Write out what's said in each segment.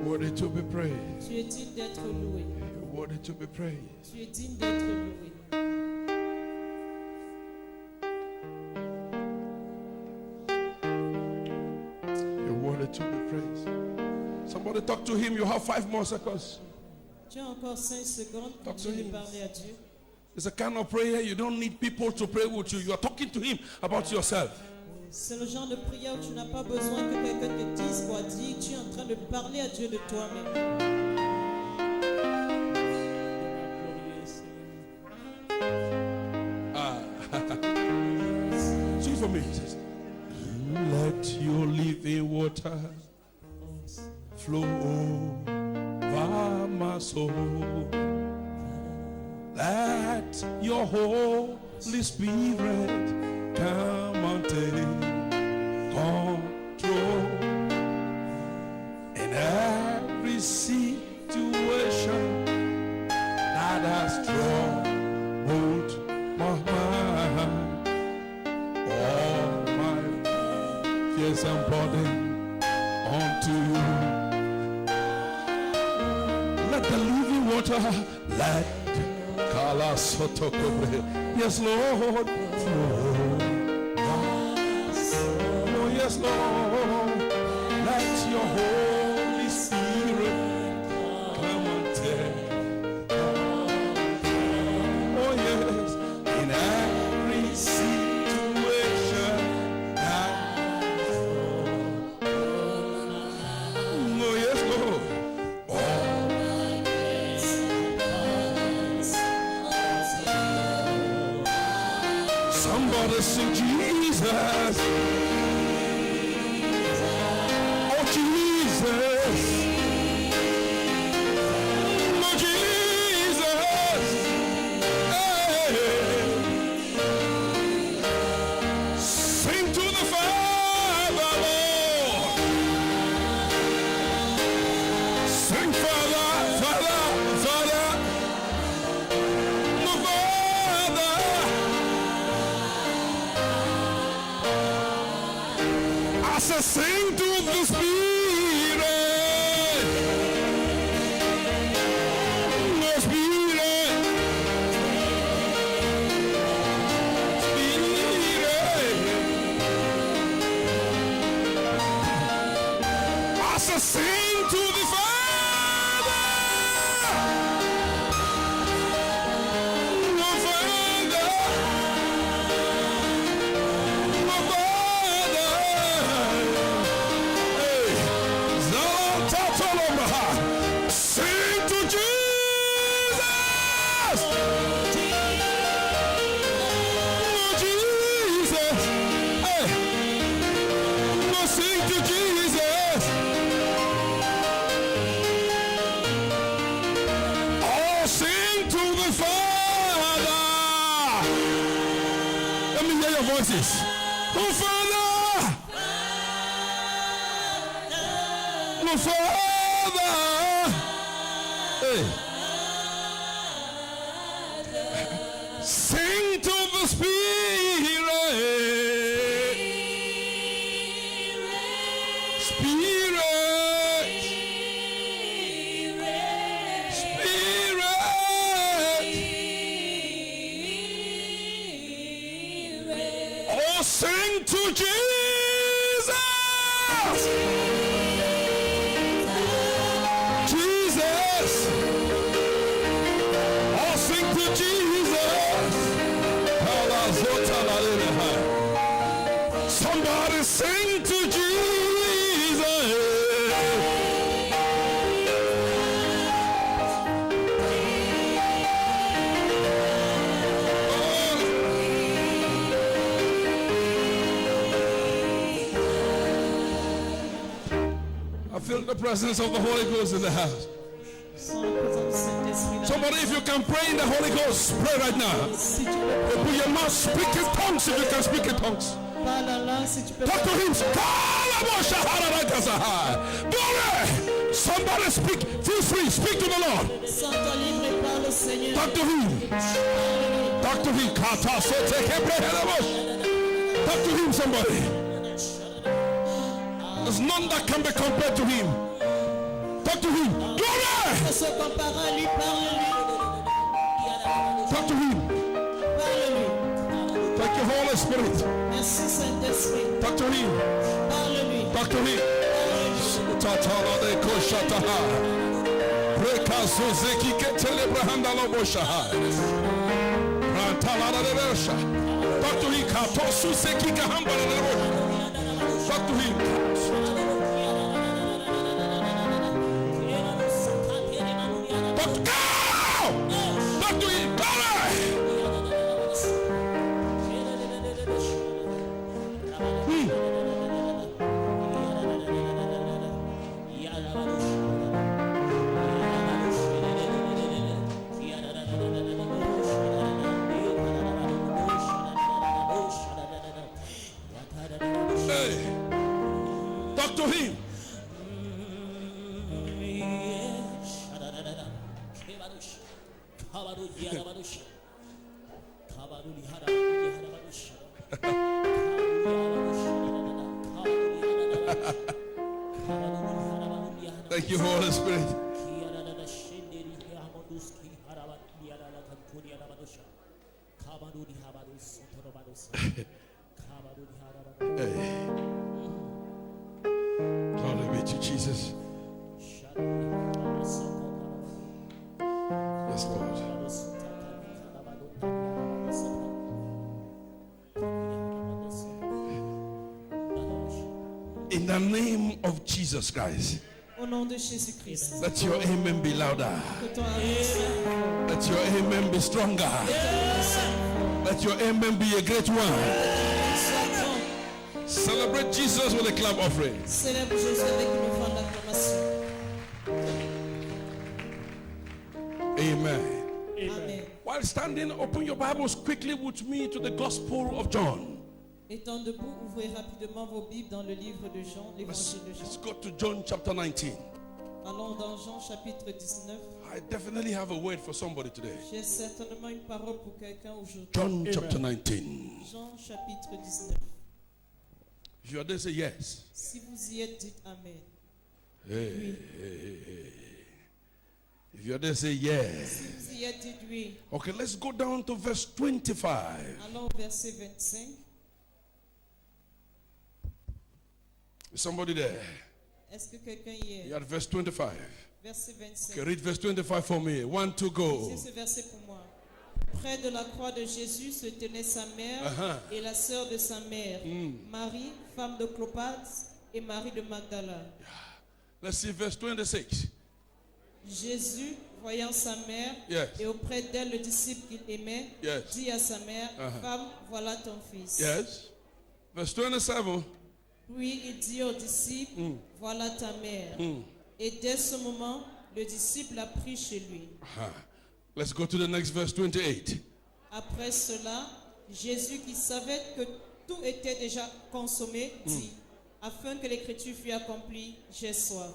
Worthy to be praised. Tu es digne d'être loué. You're worthy to be praised. Tu es digne d'être loué. You're worthy to be praised. Somebody talk to him. You have 5 more seconds. Tu as encore 5 secondes pour Talk to him. parler à Dieu. It's a kind of prayer you don't need people to pray with you. You are talking to him about yourself. C'est le genre de prière où tu n'as pas besoin que quelqu'un te dise quoi dire. Tu es en train de parler à Dieu de toi-même. Sing for me. Let your living water flow over my soul. Let your Holy Spirit come and take control in every situation that has troubled my mind. All my fears and burden unto you. Let the living water, let Kala Sotokobre. Yes, Lord. Oh, yes, Lord. Let your Holy Spirit come and take. Oh, yes. In every situation. Oh, yes, Lord. Somebody sing Jesus. Oh, Jesus. Oh, Jesus. Hey. Sing to the Father, Lord. Sing, Father, Father, Father. The Father. I said, sing to the Spirit. The Spirit. Spirit. I said, sing to the Father. The Father. The Father. Sing to Jesus. Jesus. Hey. No, sing to Jesus. Oh, sing to the Father. Let me hear your voices. Oh, Father. Oh, Father. Hey. Sing to the Spirit. Spirit. Spirit. Oh, sing to Jesus. Jesus. Oh, sing to Jesus. Somebody sing to Jesus. I feel the presence of the Holy Ghost in the house. Somebody, if you can pray in the Holy Ghost, pray right now. Open your mouth, speak in tongues if you can speak in tongues. Talk to him. Glory! Somebody speak. Feel free. Speak to the Lord. Talk to him. Talk to him. Talk to him, somebody. There's none that can be compared to him. Talk to him. Glory. Se comparant à lui, parle-lui. Talk to him. Parle-lui. Thank you, Holy Spirit. Merci Saint-Esprit. Talk to him. Parle-lui. Talk to him. Parle-lui. Tatala de koshataha. Prekazo zeki ketele brahanda loboshaha. Rantala de resha. Talk to him. Katosu zeki kahambala de rosh. Talk to him. Talk to him. Talk to him. Hey. Talk to him. Thank you, Holy Spirit. Hey. Glory be to Jesus. Yes, Lord. In the name of Jesus Christ, Au nom de Jésus-Christ. let your amen be louder. Que ton amen Let your amen be stronger. Let your amen be a great one. soit grand. Celebrate Jesus with a clap offering. Célèbre Jésus avec une offrande d'acclamation. Amen. Amen. While standing, open your Bibles quickly with me to the Gospel of John. Étant debout, ouvrez rapidement vos Bibles dans le livre de Jean, l'évangile de Let's Jean. go to John chapter 19. Allons dans Jean chapitre 19. I definitely have a word for somebody today. J'ai certainement une parole pour quelqu'un aujourd'hui. John chapter 19. Jean chapitre 19. If you are there, say yes. Si vous y êtes, dites Amen. Hey. If you are there, say yes. Si vous y êtes, dites oui. Okay, let's go down to verse 25. Allons au verset 25. Is somebody there? Est-ce que quelqu'un y est? You are at verse 25. Verset 25. Okay, read verse 25 for me. 1, 2, go. C'est ce verset pour moi. Près de la croix de Jésus se tenait sa mère et la sœur de sa mère, Marie, femme de Clopas, et Marie de Magdala. Let's see verse 26. Jésus, voyant sa mère Yes. et auprès d'elle le disciple qu'il aimait, Yes. dit à sa mère, Femme, voilà ton fils. Yes. Verse 27. Puis il dit au disciple, voilà ta mère. Et dès ce moment, le disciple l'a pris chez lui. Let's go to the next verse 28. Après cela, Jésus, qui savait que tout était déjà consommé, dit, afin que l'écriture fût accomplie, j'ai soif.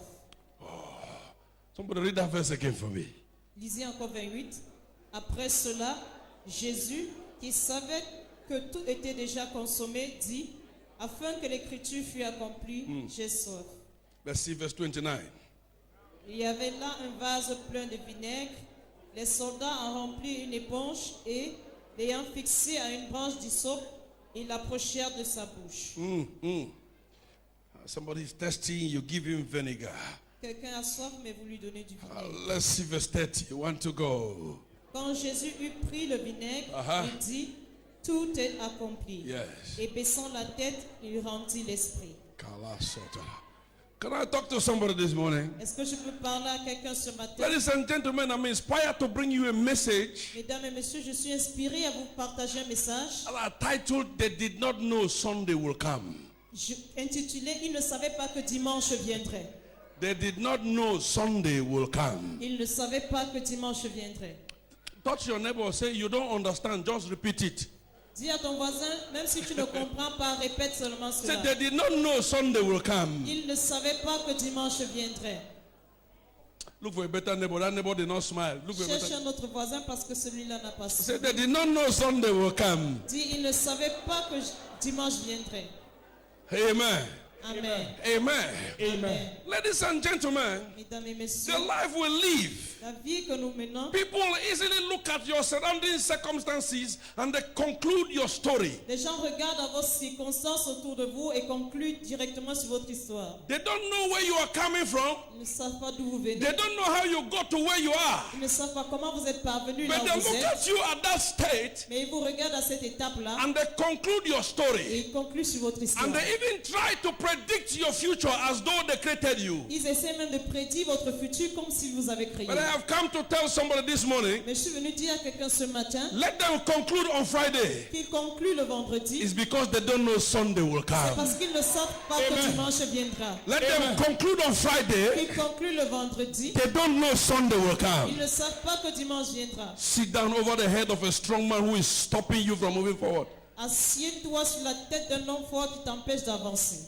Somebody read that verse again for me. Lisez encore 28. Après cela, Jésus, qui savait que tout était déjà consommé, dit, afin que l'écriture fût accomplie, j'ai soif. Let's see verse 29. Il y avait là un vase plein de vinaigre. Les soldats en remplirent une éponge et, l'ayant fixé à une branche d'hysope, ils l'approchèrent de sa bouche. Somebody's thirsty, you give him vinegar. Quelqu'un a soif, mais vous lui donnez du vinaigre. Let's see verse 30. 1 to go. Quand Jésus eut pris le vinaigre, il dit, tout est accompli. Yes. Et baissant la tête, il rendit l'esprit. Can I talk to somebody this morning? Est-ce que je peux parler à quelqu'un ce matin? Ladies and gentlemen, I'm inspired to bring you a message Mesdames et messieurs, je suis inspiré à vous partager un message. titled, They Did Not Know Sunday Will Come. Intitulé, ils ne savaient pas que dimanche viendrait. They did not know Sunday will come. Ils ne savaient pas que dimanche viendrait. Touch your neighbor, say, you don't understand, just repeat it. Dis à ton voisin, même si tu ne comprends pas, répète seulement Say, cela. they did not know Sunday will come. Ils ne savaient pas que dimanche viendrait. Look for a better neighbor. That neighbor did not smile. Look for a Cherche better. un autre voisin parce que celui-là n'a pas su. Say, they did not know Sunday will come. Dis, ils ne savaient pas que dimanche viendrait. Amen. Amen. Amen. Amen. Ladies and gentlemen, Mesdames et messieurs, the life we live, la vie que nous menons, people easily look at your surrounding circumstances and they conclude your story. les gens regardent à vos circonstances autour de vous et concluent directement sur votre histoire. They don't know where you are coming from. Ils ne savent pas d'où vous venez. They don't know how you got to where you are. Ils ne savent pas comment vous êtes parvenu là But où they vous look êtes. at you at that state Mais ils vous regardent à cette étape-là and they conclude your et story. ils concluent sur votre histoire. And they even try to predict your future as though they created you. Ils essaient même de prédire votre futur comme si vous avez créé. But I have come to tell somebody this morning, Mais je suis venu dire à quelqu'un ce matin let them conclude on Friday. qu'il conclut le vendredi. It's because they don't know Sunday will C'est come. parce qu'ils ne savent pas que dimanche viendra. Let them conclude on Friday. Qu'ils concluent le vendredi. They don't know Sunday will come. Ils ne savent pas que dimanche viendra. Sit down over the head of a strong man who is stopping you from moving forward. Assieds-toi sur la tête d'un homme fort qui t'empêche d'avancer.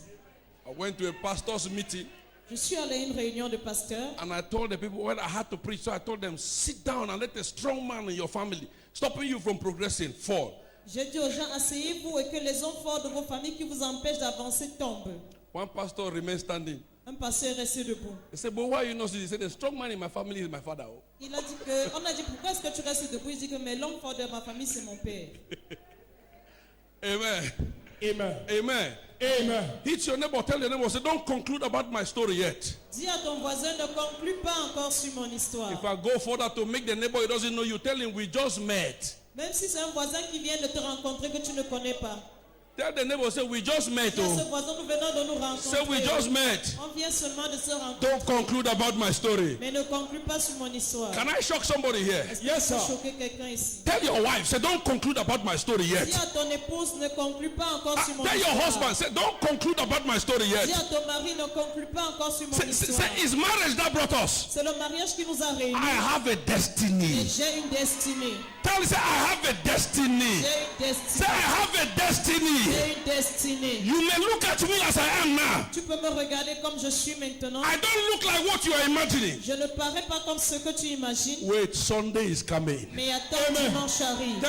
I went to a pastor's meeting Je suis allé à une réunion de pasteurs and I told the people when I had to preach, so I told them, sit down and let a strong man in your family stopping you from progressing fall. J'ai dit aux gens, asseyez-vous et que les hommes forts de vos familles qui vous empêchent d'avancer tombent. One pastor remained standing. Un pasteur est resté debout. He said, but why are you not sitting? He said, the strong man in my family is my father. Oh. Il a dit que, on a dit, pourquoi est-ce que tu restes debout? Il dit que mais l'homme fort de ma famille, c'est mon père. Amen. Amen. Amen. Amen. Hit your neighbor, tell your neighbor, say, don't conclude about my story yet. Dis à ton voisin, ne conclue pas encore sur mon histoire. If I go further to make the neighbor who doesn't know you, tell him we just met. Même si c'est un voisin qui vient de te rencontrer que tu ne connais pas. Tell the neighbor, say, we just met. Dis à ce Oh. voisin, nous venons de nous Say, rencontrer. we just met. On vient seulement de se rencontrer. Don't conclude about my story. Mais ne conclue pas sur mon histoire. Can I shock somebody here? Est-ce que Yes, tu peux sir. choquer quelqu'un ici? Tell your wife, say, don't conclude about my story yet. Dis à ton épouse, ne conclue pas encore sur mon Tell your histoire. husband, say, don't conclude about my story Dis yet. à ton mari, ne conclue pas encore sur mon Say, histoire. it's marriage that brought us. C'est le mariage qui nous a réunis. I have a Et destiny. j'ai une destinée. Tell him, say, I have a destiny. J'ai une Say, destinée. I have a destiny. J'ai une destinée. You may look at me as I am now. Tu peux me regarder comme je suis maintenant. I don't look like what you are imagining. Je ne parais pas comme ce que tu imagines. Wait, Sunday is coming. Mais attends, dimanche arrive.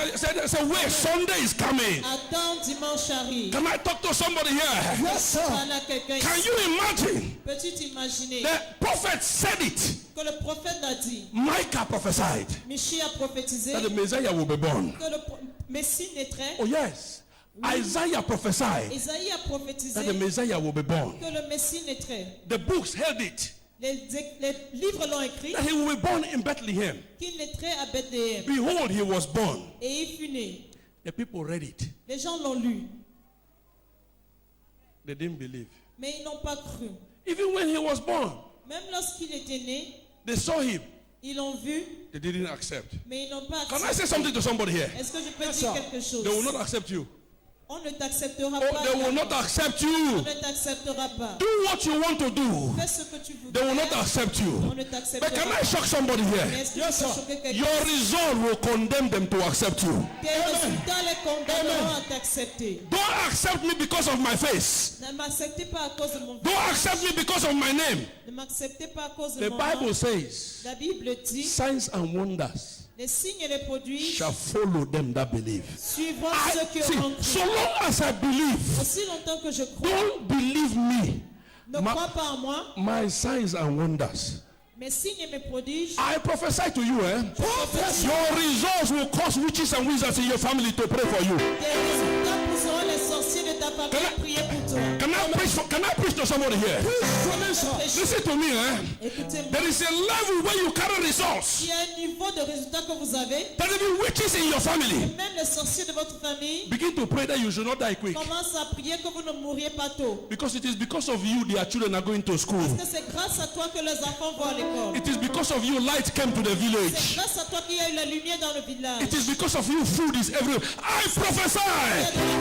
Say, wait, Sunday is coming. Attends, dimanche arrive. Can I talk to somebody here? Yes, sir. Parle à quelqu'un Can ici. you imagine? Peux-tu t'imaginer The prophet said it. que le prophète l'a dit? Micah prophesied Michi a prophétisé that the Messiah will be born. que le Messie naîtrait. Oh, yes. Isaiah prophesied Isaïe a prophétisé that the Messiah will be born. que le Messie naîtrait. The books held it Les livres l'ont écrit that he will be born in Bethlehem. qu'il naîtrait à Bethléem. Behold, he was born. Et il fut né. The people read it. Les gens l'ont lu, They didn't believe. mais ils n'ont pas cru. Even when he was born, Même lorsqu'il était né, they saw him. ils l'ont vu, They didn't accept. mais ils n'ont pas Can I say accepté. something to somebody here? Est-ce que je peux Yes, dire sir. quelque chose? They will not accept you. On ne t'acceptera Oh, pas. they will not également. accept On you. ne t'acceptera pas. Do what you want to do. Fais ce que tu veux. They will not accept On you. ne But t'acceptera can I pas. shock somebody Mais here? est-ce que Yes, tu peux sir. choquer quelqu'un? Your result will condemn them to accept you. Tes résultats les condamneront à t'accepter. Don't accept me because of my face. Ne m'acceptez pas à cause de mon Don't accept me because of my name. Ne m'acceptez pas à cause de The mon Bible nom. says, La Bible dit, signs and wonders les signes et les produits shall follow them that believe. suivront I, ceux qui see, auront so cru. long as I believe, Aussi longtemps que je crois, don't believe me. ne crois pas en moi, My signs and wonders. mes signes et mes prodiges, I prophesy to you, your results will cause witches and wizards in your family to pray for you. tes résultats pousseront les sorciers de ta famille à prier pour toi. Can I preach to somebody here? Listen to me, Écoutez-moi, There is a level where you carry results. il y a un niveau de résultat que vous avez. There will be witches in your family. Même les sorciers de votre famille Begin to pray that you should not die quick. commencent à prier que vous ne mourriez pas tôt. Because it is because of you their children are going to school. Parce que c'est grâce à toi que les enfants vont à l'école. It is because of you light came to the C'est village. grâce à toi qu'il y a eu la lumière dans le village. It is because of you food is everywhere. I prophesy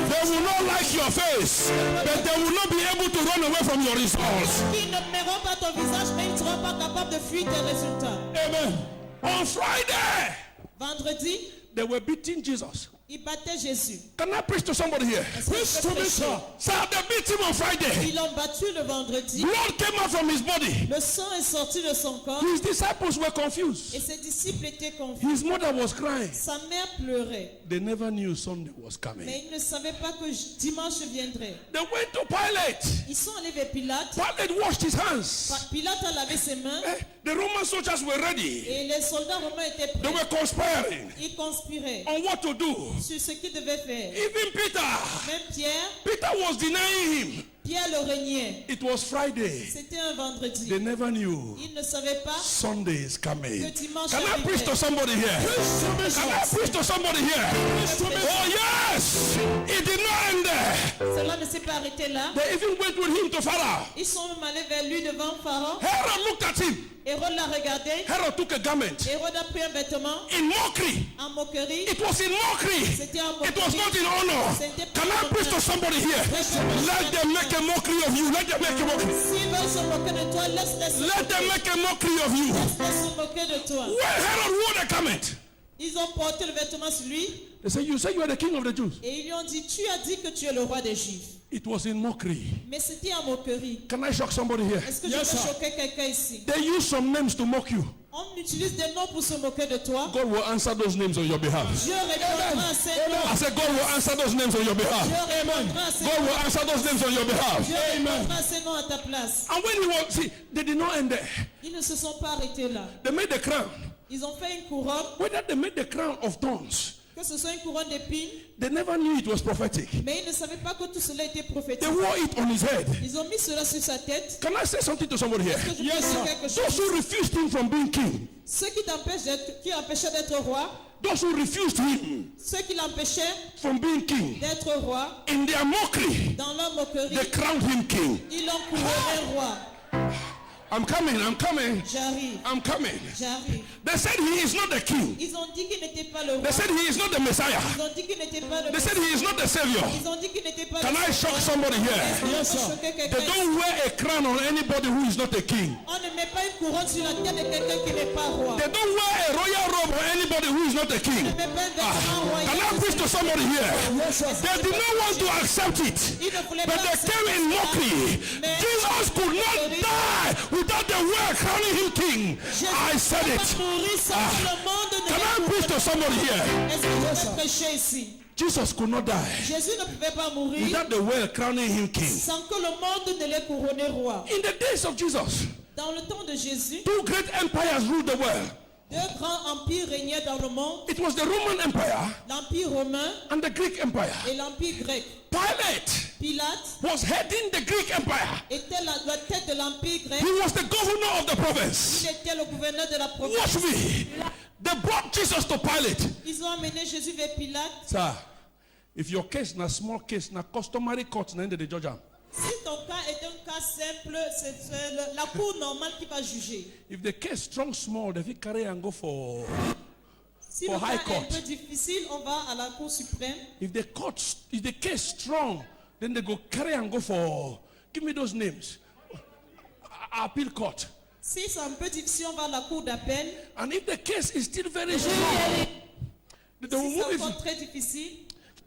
they will not like your face, but they will not be able to run away from your results. Ils n'aimeront pas ton visage, mais ils ne seront pas capables de fuir tes résultats. Amen. On Friday, Vendredi, they were beating Jesus. Il battait Jésus. Can I preach to somebody here? Preach to me, sir. So they beat him on Friday. Ils l'ont battu le vendredi. Blood came out from his body. Le sang est sorti de son corps. His disciples were confused. Et ses disciples étaient confus. His mother was crying. Sa mère pleurait. They never knew Sunday was coming. Mais ils ne savaient pas que dimanche viendrait. They went to Pilate. Ils sont allés vers Pilate. Pilate washed his hands. Pilate a lavé ses mains. The Roman soldiers were ready. Et les soldats romains étaient They prêts. were conspiring Ils conspiraient on what to do. sur ce qu'ils devaient faire. Even Peter. Même Pierre, Peter was denying him. Pierre le reniait. It was Friday. C'était un vendredi. They never knew Ils ne savaient pas Sunday is coming. que dimanche Can I preach to arriverait. somebody here? Can I preach to somebody here? Oh yes! It did not end there. Cela ne s'est pas arrêté là. They even went with him to Pharaoh. Ils sont même allés vers lui devant Pharaon. Herod looked at him. Hérode l'a regardé. Herod took a garment Hérode a pris un vêtement in mockery. en moquerie. It was in mockery. C'était en It was moquerie. not in honor. Can I preach to somebody here? Let them make a mockery of you. Let them make a mockery. S'ils veulent se moquer de toi, laisse-les se Let them moquer. make a mockery of you. Laisse-les se moquer de toi. When Herod wore the garment, Ils ont porté le vêtement sur lui they said, "You say you are the king of the Jews." et ils lui ont dit, tu as dit que tu es le roi des Juifs. It was in mockery. Mais c'était en moquerie. Can I shock somebody here? Est-ce que je peux choquer quelqu'un ici? They use some names to mock you. On utilise des noms pour se moquer de toi. God will answer those names on your behalf. Dieu répondra à ces noms. I said, God will answer those names on your behalf. Dieu répondra à ces God will noms. answer those names on your behalf. Dieu répondra à ces noms à ta place. And when he was, see, they did not end there. Ils ne se sont pas arrêtés là. They made the crown. Ils ont fait une couronne. Whether they made the crown of thorns, Que ce soit une couronne d'épines. they never knew it was prophetic. Mais ils ne savaient pas que tout cela était They prophétique. wore it on his head. Ils ont mis cela sur sa tête. Can I say something to somebody here? Que je peux dire quelque Those chose. who refused him from being king, Ceux qui empêchaient d'être roi. those who refused him Ceux qui l'empêchaient from being king, d'être roi. in their mockery, Dans leur moquerie. they crowned him king. Ils l'ont couronné roi. I'm coming, I'm coming, J'arrive. I'm coming. J'arrive. They said he is not the king. Ils ont dit qu'il n'était pas le roi. They said he is not the Messiah. Ils ont dit qu'il n'était pas le They said he is not the Savior. Ils ont dit qu'il n'était pas Can le I shock somebody here? Yes, sir. They don't wear a crown on anybody who is not a king. On ne met pas une couronne sur la tête de quelqu'un qui n'est pas roi. They don't wear a royal robe on anybody who is not a king. On ne met pas un vêtement royal. Can I preach to somebody here? They did not want to accept it, Ils ne voulaient but pas they accepter came in cela. mockery. Mais Jesus could not die without the world crowning him king. I said Jésus it. n'a pas mouru sans que le monde ne Can I l'ait preach to couronné. somebody here? Est-ce que je peux prêcher ici? Jesus could not die Jésus ne pouvait pas mourir without the world crowning him king. sans que le monde ne l'ait couronné roi. In the days of Jesus, Dans le temps de Jésus, two great empires ruled the world. deux grands empires régnaient dans le monde, It was the Roman Empire l'empire romain and the Greek Empire. et l'empire grec. Pilate Pilate was heading the Greek Empire. était la tête de l'empire grec. He was the governor of the province. Il était le gouverneur de la Watch province. me. They brought Jesus to Pilate. Ils ont amené Jésus vers Pilate. Sir, if your case na small case, na customary court, na end the judge am. Si ton cas est un cas simple, c'est la cour normale qui va juger. If the case strong small, they fit carry and go for. Si For le high cas est un court. peu difficile, on va à la cour suprême. If the case strong, then they go carry and go for. Give me those names. Appeal court. Si c'est un peu difficile, on va à la cour d'appel. And if the case is still very strong, they will Si move c'est it. encore très difficile,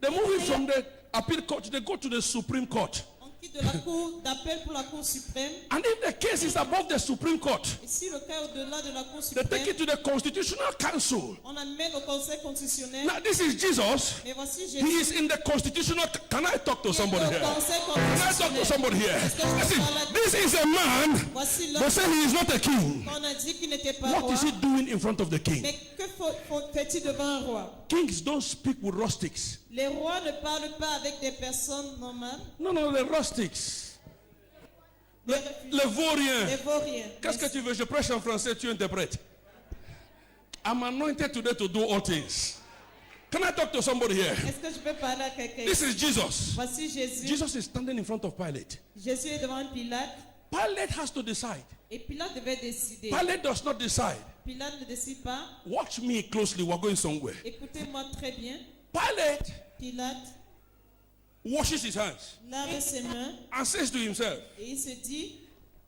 They move it from the appeal court. They go to the Supreme Court. on quitte de la cour d'appel pour la cour suprême. And if the case is above the Supreme Court, Et si le cas est au-delà de la cour they take suprême, it to the Constitutional Council. on amène au conseil constitutionnel. Now this is Jesus. Mais voici He Jésus. is in the Constitutional. Can I talk to somebody Au here? conseil Can I talk to constitutionnel. somebody here? Est-ce que je peux Listen, parler à- this is a man. Voici They l'homme say he is not a king. qu'on a dit qu'il n'était pas What roi. is he doing in front of the king? Mais que fait-il devant un roi? Kings don't speak with rustics. Les rois ne parlent pas avec des personnes normales. No, the rustics. Les Les vauriens. Les vauriens. Qu'est-ce que tu veux? Je prêche en français, tu interprètes. I'm anointed today to do all things. Can I talk to somebody here? Est-ce que je peux parler à quelqu'un? This is Jesus. Voici Jésus. Jesus is standing in front of Pilate. Jésus est devant Pilate. Pilate has to decide. Et Pilate devait décider. Pilate does not decide. Pilate ne décide pas. Watch me closely. We're going somewhere. Écoutez-moi très bien. Pilate Pilate washes his hands lave ses mains and says to himself, et il se dit,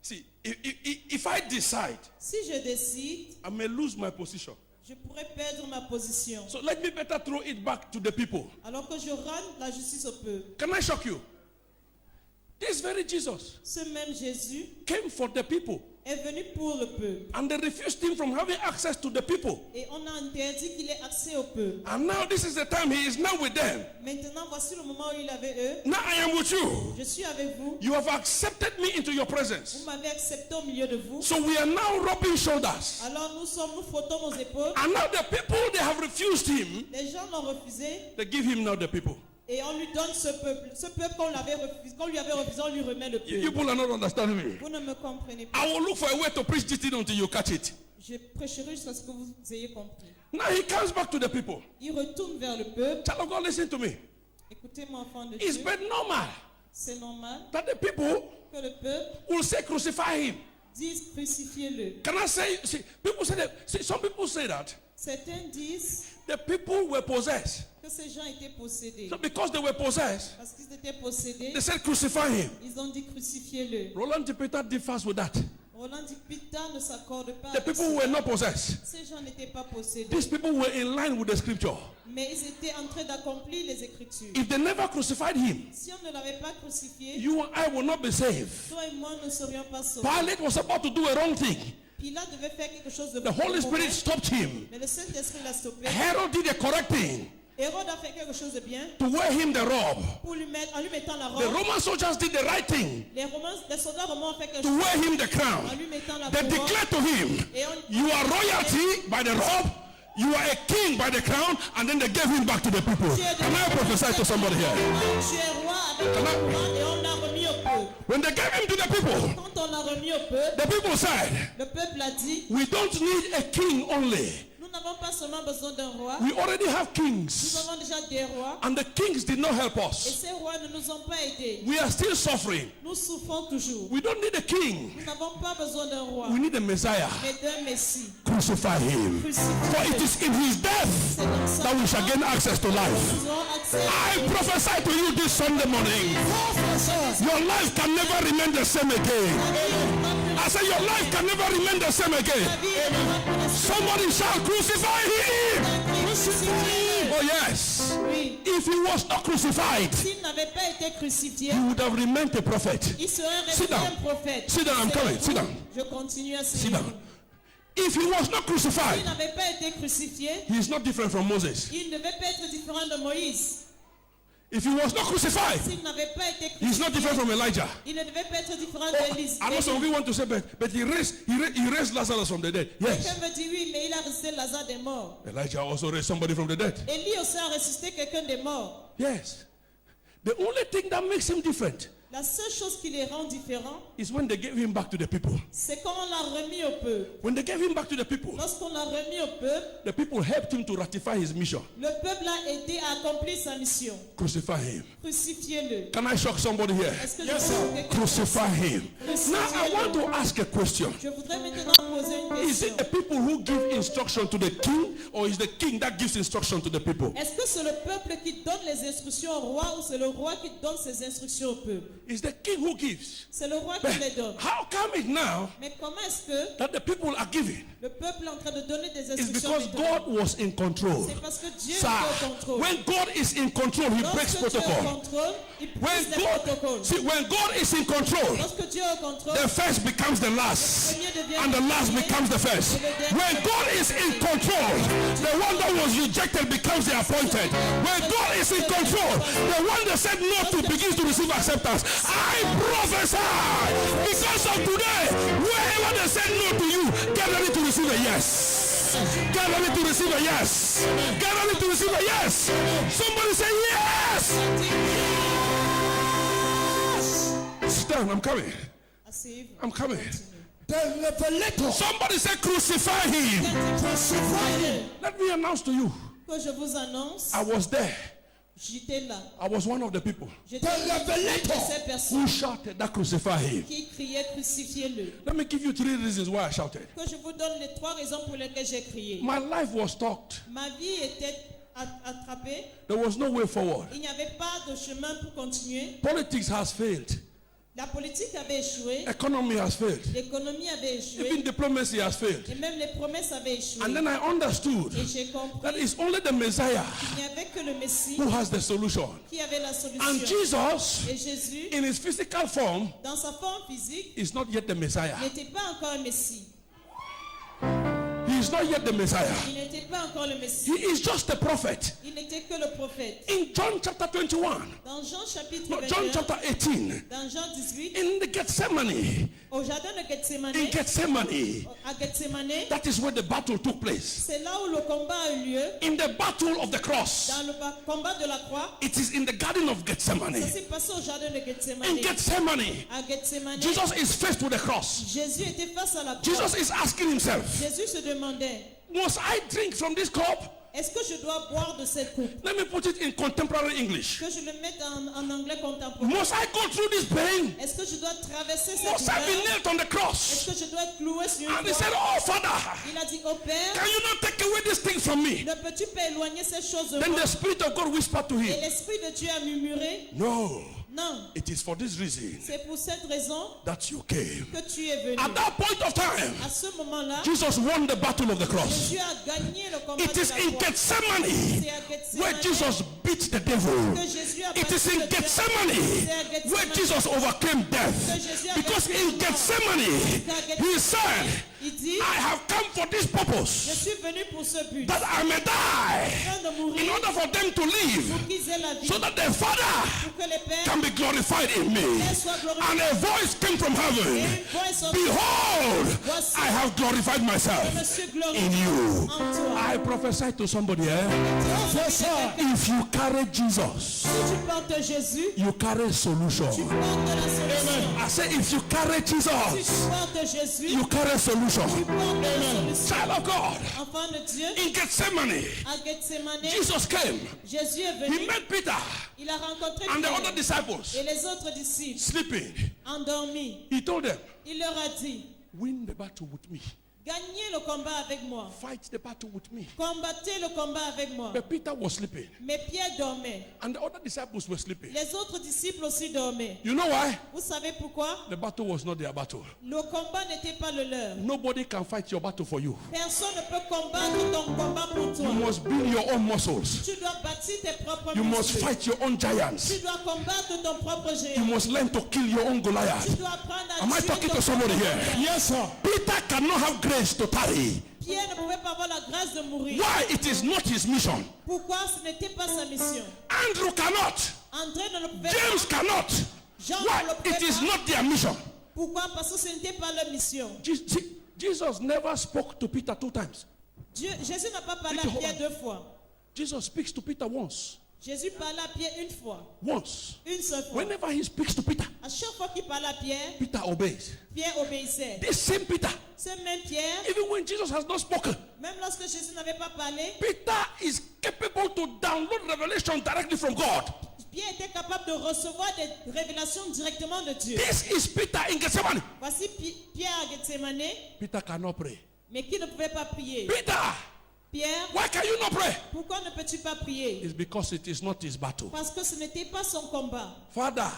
see, if I decide, si je décide, I may lose my position. Je pourrais perdre ma position. So let me better throw it back to the people. Alors que je rende la justice au peuple. Can I shock you? This very Jesus Ce même Jésus came for the people. est venu pour le peuple. And they refused him from having access to the people. Et on a interdit qu'il ait accès au peuple. And now this is the time he is now with them. Maintenant, voici le moment où il est avec eux. Now I am with you. Je suis avec vous. You have accepted me into your Vous presence. m'avez accepté au milieu de vous. So we are now rubbing shoulders. Alors nous frottons nos épaules. And now the people, they have refused him. Les gens l'ont refusé. They give him now the people. Et on lui donne ce peuple. Ce peuple qu'on lui avait refusé, on lui remet le You peuple. people are not understanding me. Vous ne me comprenez pas. I will look for a way to preach this thing until you catch it. Je prêcherai jusqu'à ce que vous ayez compris. Now he comes back to the people. Il retourne vers le peuple. Child of God, listen to me. Écoutez-moi, enfant de It's Dieu. but normal C'est normal that the people que le peuple will say crucify him. dise crucifiez-le. Can I say, see, people say that, see, some people say that Certains disent the people were possessed. que ces gens étaient possédés. So because they were possessed, Parce qu'ils étaient possédés, they said crucify him. ils ont dit crucifiez-le. Roland Peter differs with that. Roland dit Pita ne s'accorde pas The avec people ça. were not possessed. Ces gens n'étaient pas possédés. These people were in line with the scripture. Mais ils étaient en train d'accomplir les Écritures. If they never crucified him, Si on ne l'avait pas crucifié, you and I will not be saved. toi et moi ne serions pas sauvés. Pilate was about to do a wrong thing. Pilate devait faire quelque chose de The Holy mauvais, Spirit stopped him. mais le Saint-Esprit l'a stoppé. Herod did the correct thing Hérode a fait quelque chose de bien to wear him the robe. pour lui mettre, en lui mettant la The robe. Roman soldiers did the right thing Les soldats romains ont fait quelque to chose wear him the en crown. lui mettant la They couronne. declared to him, Et on- you are royalty by the robe, you are a king by the crown, and then they gave him back to the people. Tu es de- Can I prophesy to somebody here? Tu es roi avec la couronne et on l'a remis au peuple. When they gave him to the people, Quand on l'a remis au peuple, the people said, le peuple a dit, we don't need a king only. nous n'avons pas seulement besoin d'un roi, We already have nous kings. avons déjà des rois. And the kings did not help Et us. ces rois ne nous ont pas aidés. We are still suffering. Nous souffrons toujours. We don't need a king. Nous n'avons pas besoin d'un roi, We need a Messiah. mais d'un Messie. Crucify him. For it Crucifié. is in his death C'est dans sa that we shall gain access to life. Nous aurons accès. I prophesy to you this Sunday morning. Your life can never remain the same again. I say your life can never remain the same again. Somebody shall crucify him. Oh yes. Oui. If he was not crucified, S'il n'avait pas été crucifié, he would have remained a prophet. il serait Sit resté down. un prophète. Sit down, I'm coming. Sit down. Je continue à Sit signer. down. If he was not crucified, S'il n'avait pas été crucifié, he is not different from Moses. il ne devait pas être différent de Moïse. If he was not crucified, S'il n'avait pas été he is not different crucifié, from Elijah. il ne devait pas être différent Oh, d'Élise. I know some of you want to say, but he raised Lazarus from the dead. Yes. Quelqu'un me dit oui, mais il a ressuscité Lazare des morts. Elijah also raised somebody from the dead. Élie aussi a ressuscité quelqu'un des morts. Yes. The only thing that makes him different La seule chose qui les rend différents, is when they gave him back to the people. c'est quand on l'a remis au peuple. When they gave him back to the people, Lorsqu'on l'a remis au peuple, the people helped him to ratify his mission. le peuple l'a aidé à accomplir sa mission. Crucify him. Crucifiez-le. Can I shock somebody here? Est-ce que je peux quelqu'un- Crucify him. Now I want to ask a question. Je voudrais maintenant poser une Is question. it the people who give instruction to the king, or is the king that gives instruction to the people? Est-ce que c'est le peuple qui donne les instructions au roi ou c'est le roi qui donne ses instructions au peuple? It's the king who gives. C'est le roi But qui les donne. how come it now Mais comment est-ce que that the people are giving? le peuple est en train de donner des It's instructions because maintenant? God was in control. C'est parce que Dieu Sir, est au contrôle. when God is in control, he breaks Lorsque Dieu est au protocol. contrôle, il When brise les God, protocoles. see, when God is in control, Lorsque Dieu est au contrôle, the first becomes the last, and the last becomes the first. When God is in control, the one that was rejected becomes the appointed. When God is in control, the one that said no to begins to receive acceptance. I prophesy because of today, wherever they said no to you, get ready to receive a yes. Get ready to receive a yes. Get ready to receive a yes. Somebody say yes. Sit down, I'm coming. asseyez-vous. I'm coming. Continue. Somebody say crucify him. Let me announce to you, Que je vous annonce, I was there. j'étais là. I was one of the people J'étais une de ces personnes who shouted that crucify him. qui criaient crucifiez-le. Let me give you 3 reasons why I shouted. Que je vous donne les 3 raisons pour lesquelles j'ai crié. My life was stalked. Ma vie était attrapée. There was no way forward. Il n'y avait pas de chemin pour continuer. Politics has failed. La politique avait échoué, Economy has failed. l'économie avait Even échoué, diplomacy has failed. et même les promesses avaient échoué. And then I understood Et j'ai compris that it's only the Messiah qu'il n'y avait que le Messie who has the solution. qui avait la And solution. Jesus, Et Jésus, in his physical form, dans sa forme physique, is not yet the Messiah. n'était pas encore un Messie. He is not yet the Messiah. Il n'était pas encore le Messie. He is just a prophet. Il n'était que le prophète. In John chapter 21, Dans Jean chapitre no, John 21, chapter 18, dans Jean 18, in the Gethsemane, au jardin de Gethsemane, in Gethsemane, à Gethsemane, that is where the battle took place. c'est là où le combat a eu lieu. In the battle of the cross, Dans le combat de la croix, it is in the garden of ça Gethsemane. s'est passé au jardin de In Gethsemane. Gethsemane, À Gethsemane, Jesus is faced with the cross. Jésus était face à la croix. Jesus is asking himself, Jésus se demandait, must I drink from this cup? est-ce que je dois boire de cette coupe? Let me put it in contemporary English. Que je le mette en anglais contemporain. Must I go through this pain? Est-ce que je dois traverser cette Must I be douleur? nailed on the Est-ce cross? que je dois être cloué sur And une he said, croix? oh Father, Il a dit, oh Père, can you not take away this thing from me? ne peux-tu pas éloigner ces choses de Then moi? the Spirit of God whispered to Et him, l'Esprit de Dieu a murmuré, no, non, it is for this reason c'est pour cette raison that you came. que tu es venu. At that point of time, À ce moment-là, Jesus won the battle of the cross. Jésus a gagné le combat It de is la in croix. Gethsemane C'est à where Gethsemane Jesus beat the devil. que Jésus a It battu is in le diable. Gethsemane where Jesus overcame death. Because in Gethsemane, he said, Il dit, I have come for this je purpose, suis venu pour ce but, that I may die, afin de in mourir, order for them to live, pour qu'ils aient la vie, so that the Father pour que les pères can be glorified in me. soient And glorifiés. a voice came from Et heaven, une voix est sortie, behold, voici, I have glorified je myself me suis in glorifié you. en toi. I prophesy to somebody here, if you carry Jesus, Si tu portes Jésus, you carry solution. tu portes la solution. I say, if you carry Si tu Jesus, portes Jésus, you carry tu solution. portes la solution. Child of God, Enfant de Dieu, in Gethsemane, à Gethsemane, Jesus came. Jésus est He venu, met Peter il a rencontré and the Pierre other disciples et les autres disciples sleeping. endormis. He told them, Il leur a dit, win the battle with me. gagnez le combat avec moi. Fight the battle with me. Combattez le combat avec moi. But Peter was sleeping Mais Pierre dormait. and the other disciples were sleeping. Les autres disciples aussi dormaient. You know why? Vous savez pourquoi? The battle was not their battle. Le combat n'était pas le leur. Nobody can fight your battle for you. Personne ne peut combattre ton combat pour toi. You must build your own muscles. Tu dois bâtir tes propres You must muscles. fight your own giants. Tu dois combattre ton propre You géant. must learn to kill your own Tu Goliath. dois apprendre à Am I tuer talking ton to somebody propre here? Goliath. Yes, sir. Peter cannot have grace to tarry. Pierre ne pouvait pas avoir la grâce de mourir. Why? It is not his mission. Pourquoi ce n'était pas sa mission? Andrew cannot. André ne le pouvait James pas. cannot. Jean Why? ne le pouvait It is pas. not their mission. Pourquoi? Parce que ce n'était pas leur mission. Jesus never spoke to Peter 2 times. Jésus n'a pas parlé à Hold on. Pierre 2 fois. Jesus speaks to Peter once. Jésus parlait à Pierre une fois. Once. Une seule fois. Whenever he speaks to Peter, À chaque fois qu'il parlait à Pierre, Peter obeys. Pierre obéissait. This same Peter, Ce même Pierre, even when Jesus has not spoken, même lorsque Jésus n'avait pas parlé, Peter is capable to download revelation directly from God. Pierre était capable de recevoir des révélations directement de Dieu. This is Peter in Gethsemane. Voici Pierre à Gethsemane, Peter cannot pray. mais qui ne pouvait pas prier. Peter, Pierre, why can you not pray? pourquoi ne peux-tu pas prier? It's because it is not his battle. Parce que ce n'était pas son combat. Father,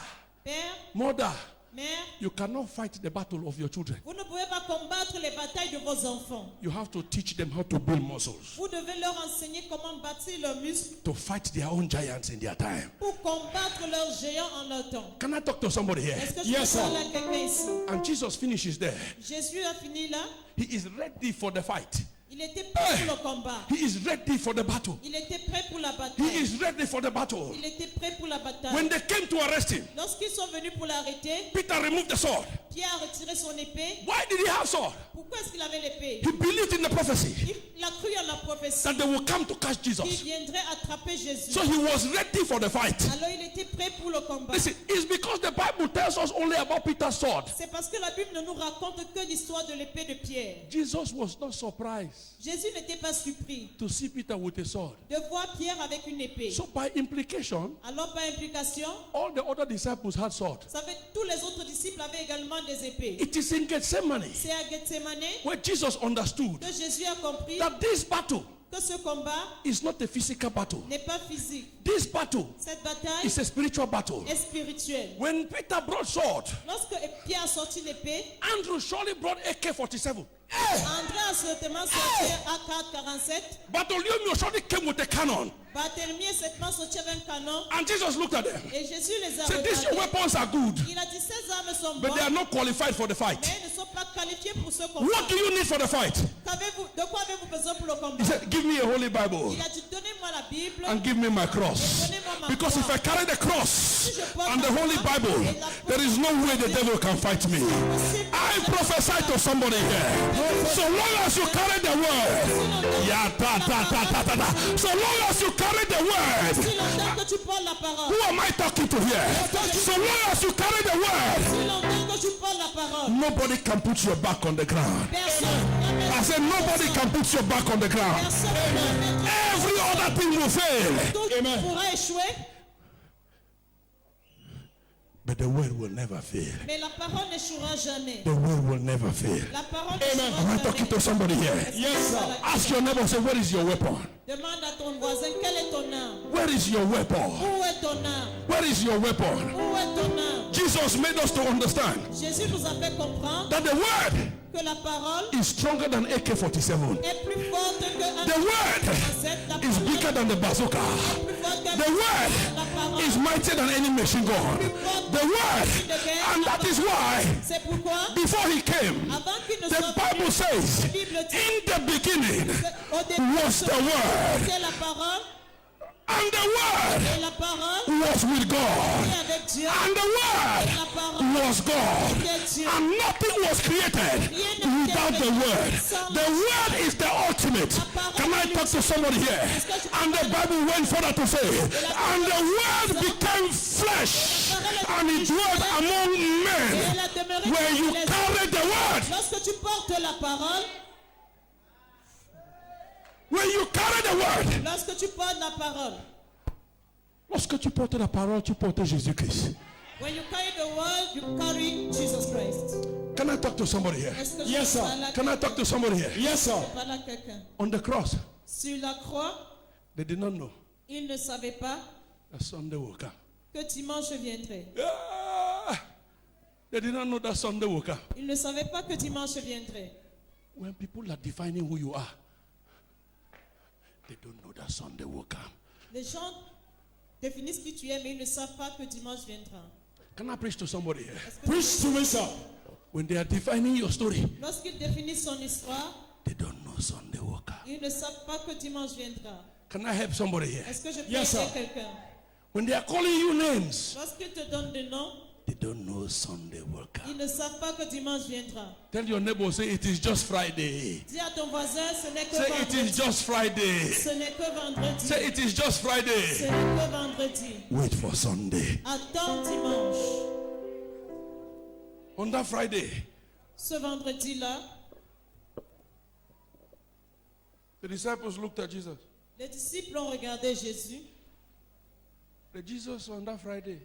Père, mother, mère, you cannot fight the battle of your children. vous ne pouvez pas combattre les batailles de vos enfants. You have to teach them how to build muscles, Vous devez leur enseigner comment bâtir leurs muscles to fight their own giants in their time. pour combattre leurs géants en leur temps. Can I talk to somebody here? Est-ce que je peux parler à quelqu'un ici? And Jesus finishes there. Jésus a fini là. He is ready for the fight. Il était prêt pour le combat. He is ready for the battle. Il était prêt pour la He bataille. is ready for the battle. Il était prêt pour la bataille. When they came to arrest him, Lorsqu'ils sont venus pour l'arrêter, Peter removed the sword. Pierre a retiré son épée. Why did he have sword? Pourquoi est-ce qu'il avait l'épée? He believed in the prophecy Il a cru à la prophétie that they will come to catch qu'il Jesus. viendrait attraper Jésus. So he was ready for the fight. Alors il était prêt pour le combat. Listen, it's because the Bible tells us only about Peter's sword. C'est parce que la Bible ne nous raconte que l'histoire de l'épée de Pierre. Jesus was not surprised Jésus n'était pas surpris to see Peter with a sword. de voir Pierre avec une épée. So by implication, Alors par implication, all the other disciples had sword. ça fait tous les autres disciples avaient également des épées. It is in Gethsemane C'est à Gethsemane where Jesus understood que Jésus a compris that this battle que ce combat is not a physical battle. n'est pas physique. This battle Cette bataille is a spiritual battle. est spirituelle. When Peter brought sword, Lorsque Pierre a sorti l'épée, Andrew surely brought AK-47. André a certainement sorti AK-47. Bartholomew surely came with a cannon. Barthélemy a certainement sorti avec un canon. And Jesus looked at them. Et Jésus les a Said, these your regardés. weapons are good, Il a dit, ces armes sont but they are bonnes, not qualified for the fight. mais elles ne sont pas qualifiées pour ce combat. What do you need for the fight? De quoi avez-vous besoin pour le He combat? said, give me a holy Bible Il a dit, donnez-moi la Bible. and give me my cross. Because if I carry the cross and the holy Bible, there is no way the devil can fight me. I prophesy to somebody here. So long as you carry the word, so long as you carry the word, Si longtemps que tu parles la parole. who am I talking to here? So long as you carry the word, Si longtemps que tu parles la parole. nobody can put your back on the ground. Personne. I said nobody can put your back on the ground. Personne ne peut Every other thing will fail. Tout pourra échouer, But the word will never fail. mais la parole n'échouera jamais. The word will never fail. La parole Am I n'échouera talking to jamais. somebody here? Yes, sir. Ask your neighbor, say, where is your weapon? Demande à ton voisin, quelle est ton arme? Where is your weapon? Où est ton arme? Where is your weapon? Où est ton arme? Jesus made us to understand Jésus nous a fait comprendre that the word que la parole is stronger than AK-47. est plus forte que un The word la is parole bigger than the bazooka. est plus forte que The word la parole. is mightier than any machine gun. The word, and that is why C'est pourquoi, before he came, avant qu'il ne the soit Bible says, la Bible dit in the beginning au début was the word, c'est la parole and the word et la parole was with God, est avec Dieu. and the word La parole was God, est Dieu. and nothing was created without the word. The word is the ultimate. Can I talk to somebody here? And the Bible went further to say, and the word became flesh, and it dwelt among Et men. elle a demeuré Where you dans les carry the word, Lorsque tu portes la parole, when you carry the word, lorsque tu portes la parole, lorsque tu portes la parole, tu portes Jésus-Christ. when you carry the word, you carry Jesus Christ. Can I talk to somebody here? Est-ce que Yes, je sir. parle à Can I talk to somebody here? Yes, sir. Je parle à quelqu'un? On the cross, Sur la croix, they did not know il ne savait pas that Sunday will come. que dimanche viendrait. Ah, they did not know that Sunday will come. Il ne savait pas que dimanche viendrait. When people are defining who you are, they don't know that Sunday will come. Les gens définissent qui tu es, mais ils ne savent pas que dimanche viendra. Can I preach to somebody here? Est-ce que Preach to me, sir. When they are defining your story, lorsqu'ils définissent son histoire, they don't know Sunday will come. ils ne savent pas que dimanche viendra. Can I help somebody here? Est-ce que je peux Yes, aider sir. quelqu'un? When they are calling you names, Lorsqu'ils te donnent des noms, they don't know Sunday will come. ils ne savent pas que dimanche viendra. Tell your neighbor, say it is just Friday. Dis à ton voisin, ce n'est que Say it is vendredi. just Friday. Ce n'est que vendredi. Say it is just Ce Friday. n'est que vendredi. Wait for Sunday. Attends dimanche. On that Friday, Ce vendredi-là, the disciples looked at Jesus. les disciples ont regardé Jésus. The Jesus on that Friday,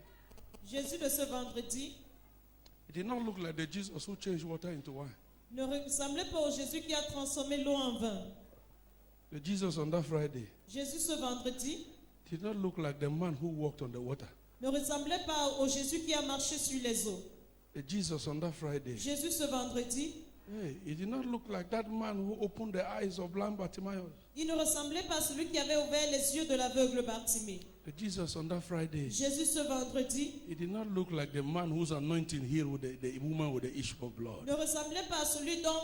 Jésus de ce vendredi it did not look like the Jesus who changed water into wine. ne ressemblait pas au Jésus qui a transformé l'eau en vin. The Jesus on that Friday Jésus ce vendredi did not look like the man who walked on the water. ne ressemblait pas au Jésus qui a marché sur les eaux. The Jesus on that Friday, Jésus ce vendredi, hey, it did not look like that man who opened the eyes of blind Bartimaeus. il ne ressemblait pas à celui qui avait ouvert les yeux de l'aveugle Bartimée. The Jesus on that Friday, Jésus ce vendredi it did not look like the man whose anointing healed with the woman with the issue of blood. ne ressemblait pas à celui dont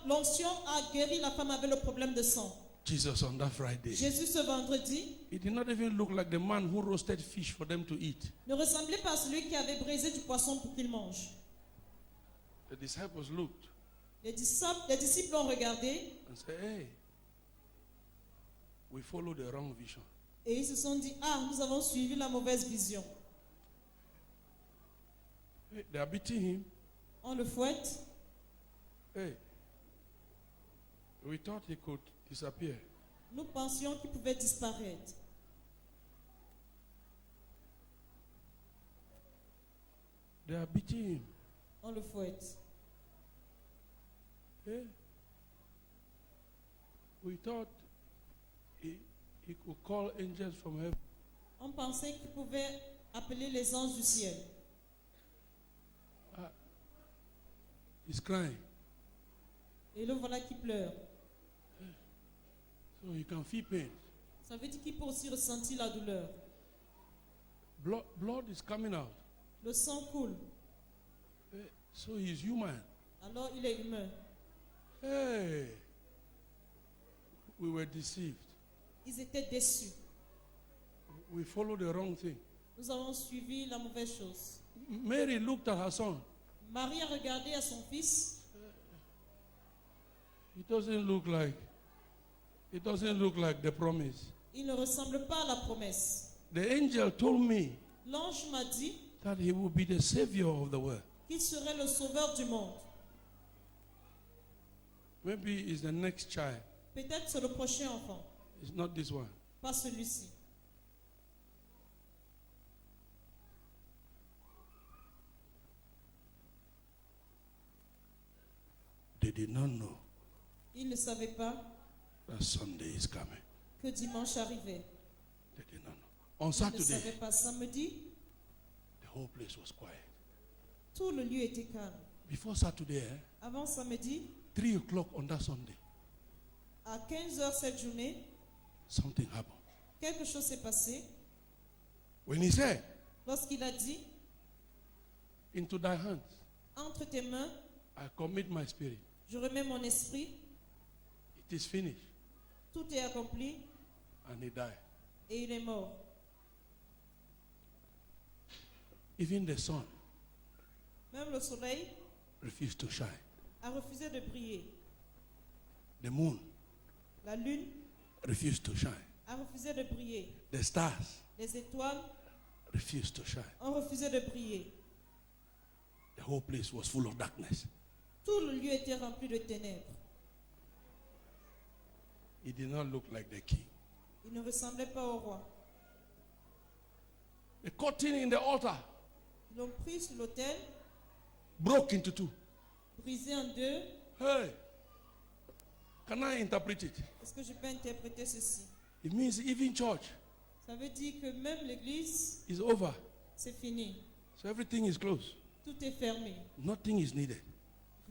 l'onction a guéri la femme avec le problème de sang. Jesus on that Friday, Jésus ce vendredi it did not even look like the man who roasted fish for them to eat. ne ressemblait pas à celui qui avait brisé du poisson pour qu'il mange. The disciples looked Les disciples ont regardé and said, hey, we follow the wrong vision. et ils se sont dit, ah, nous avons suivi la mauvaise vision. Hey, they are beating him. On le fouette. Hey, we thought he could disappear. Nous pensions qu'il pouvait disparaître. They are beating him. On le fouette. Hey, we thought he could call angels from heaven. On pensait qu'il pouvait appeler les anges du ciel. He's crying. Et le voilà qui pleure. So he can feel pain. Ça veut dire qu'il peut aussi ressentir la douleur. Blood is coming out. Le sang coule. So he's human. Alors il est humain. Hey, we were deceived. Ils étaient déçus. We followed the wrong thing. Nous avons suivi la mauvaise chose. Mary looked at her son. Marie a regardé à son fils. It doesn't look like the promise. Il ne ressemble pas à la promesse. The angel told me L'ange m'a dit that he will be the savior of the world. qu'il serait le sauveur du monde. Maybe it's the next child. Peut-être c'est le prochain enfant, It's not this one. pas celui-ci. They did not know Il ne savait pas that Sunday is coming. que dimanche arrivait. They did not know. On Il ne Saturday, savait pas samedi. the whole place was quiet. Tout le lieu était calme. Before Saturday, Avant samedi, 3 o'clock on that Sunday, à 15h cette journée, something happened. quelque chose s'est passé. When he said, Lorsqu'il a dit, into thy hands, entre tes mains, I commit my spirit. je remets mon esprit, It is finished. tout est accompli And he died. et il est mort. Even the sun Même le soleil refused to shine. a refusé de briller. The moon La lune refused to shine. a refusé de briller. The stars Les étoiles refused to shine. ont refusé de briller. The whole place was full of darkness. Tout le lieu était rempli de ténèbres. He did not look like the king. Il ne ressemblait pas au roi. The curtain in the altar Ils l'ont pris sur l'autel, broke into 2. brisé en deux. Hey, can I interpret it? Est-ce que je peux interpréter ceci? It means even church Ça veut dire que même l'église, is over. c'est fini. So everything is closed. Tout est fermé. Nothing is needed.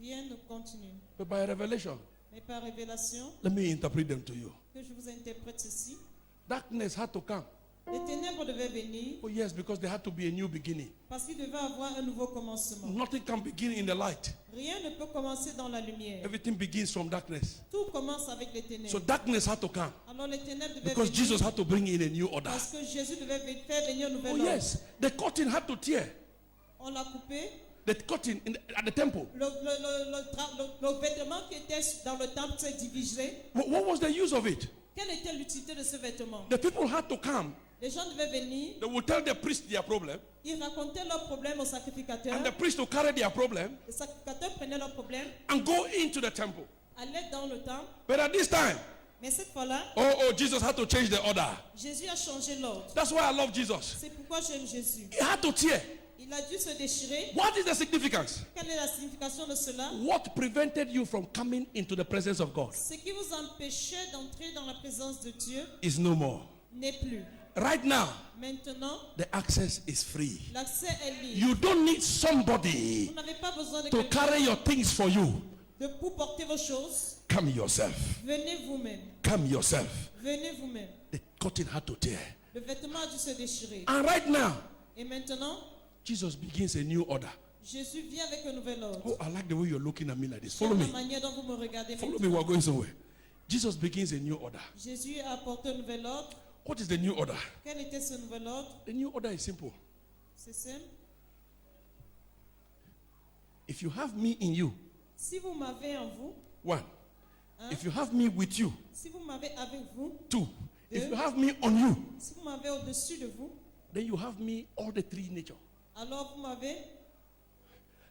Rien ne continue. But by revelation, Mais par révélation, let me interpret them to you. que je vous interprète ceci. Darkness had to come. Les ténèbres devaient venir Oh, yes, because there had to be a new beginning. parce qu'il devait avoir un nouveau commencement. Nothing can begin in the light. Rien ne peut commencer dans la lumière. Everything begins from darkness. Tout commence avec les So ténèbres. darkness had to come Alors les ténèbres devaient because venir Jesus had to bring in a new order. parce que Jésus devait faire venir un Oh, nouvel ordre. yes, the curtain had to tear. On l'a coupé. The curtain at the temple. Le vêtement qui était dans le temple s'est divisé. What was the use of it? Quelle était l'utilité de ce vêtement? The people had to come. Les gens devaient venir. They would tell the priest their problem, Ils racontaient leurs problèmes au sacrificateur. and the priest would carry their problem Le sacrificateur prenait leurs problèmes, and go into the temple. allait dans le temple. But at this time, Mais cette fois-là, Jesus had to change the order. Jésus a changé l'ordre. That's why I love Jesus. C'est pourquoi j'aime Jésus. He had to tear. Il a dû se déchirer. What is the significance? Quelle est la signification de cela? What prevented you from coming into the presence of God Ce qui vous empêchait d'entrer dans la présence de Dieu is no more. n'est plus. Right now, Maintenant, the access is free. l'accès est libre. You don't need somebody Vous n'avez pas besoin de to quelqu'un carry your things for you. pour porter vos choses. Come yourself. Venez vous-même. Come yourself. Venez vous-même. The curtain had to tear. Le vêtement a dû se déchirer. And right now, Et maintenant, Jesus begins a new order. Jésus vient avec un nouvel ordre. Oh, I like the way you're looking at me like this. Follow J'aime me. la manière dont vous me regardez Follow me. maintenant. We're going somewhere. Jesus begins a new order. Jésus a apporté un nouvel ordre. What is the new order? Quel était ce nouvel ordre? The new order is simple. C'est simple. If you have me in you, Si vous m'avez en vous, 1. If you have me with you, si vous m'avez avec vous, 2. If you have me on you, si vous m'avez au-dessus de vous, then you have me all the 3 nature. alors vous m'avez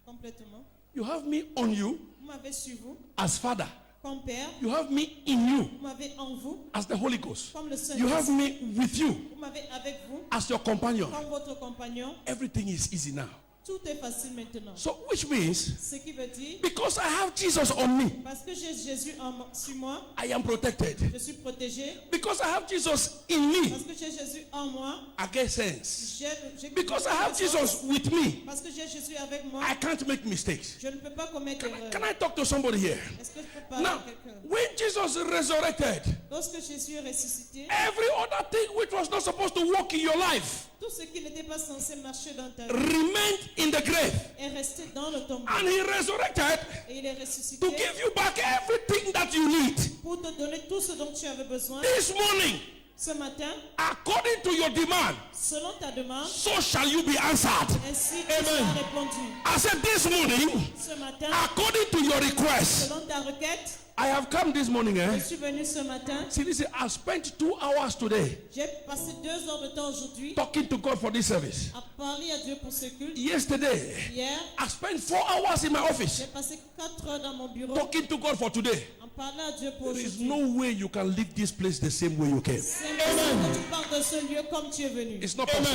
complètement. You have me on you Vous m'avez sur vous as Father. comme Père. You have me in you Vous m'avez en vous as the Holy Ghost. comme le You have Saint-Esprit. me with you Vous m'avez avec vous as your companion. comme votre compagnon. Everything is easy now. Tout est facile maintenant. So, which means, Ce qui veut dire, because I have Jesus on me, parce que j'ai Jésus sur moi, I am protected. je suis protégé. Because I have Jesus in me, Parce que j'ai Jésus en moi, I get sense. j'ai Because I have Jesus with me, parce que j'ai Jésus avec moi, I can't make mistakes. je ne peux pas commettre erreur. Can I talk to somebody here? Est-ce que je peux parler Now, à quelqu'un? when Jesus resurrected, Lorsque Jésus est ressuscité, every other thing which was not supposed to work in your life tout ce qui n'était pas censé marcher dans ta vie remained in the grave. est resté dans le tombeau. And he resurrected Et il est ressuscité to give you back everything that you need. pour te donner tout ce dont tu avais besoin. This morning, Ce matin, according to your demand, selon ta demande, so shall you be answered. ainsi tu Amen. seras répondu. I said this morning, Ce matin, according to your request, selon ta requête, I have come this morning. je suis venu ce matin. See, listen, I spent 2 hours today J'ai passé 2 heures de temps aujourd'hui talking to God for this service. à parler à Dieu pour ce culte. Yesterday, Hier, I spent 4 hours in my office j'ai passé 4 heures dans mon bureau talking to God for today. en parlant à Dieu pour There is aujourd'hui. no way you can leave this place the same way you came. C'est impossible que tu partes de ce lieu comme tu es venu. It's not possible.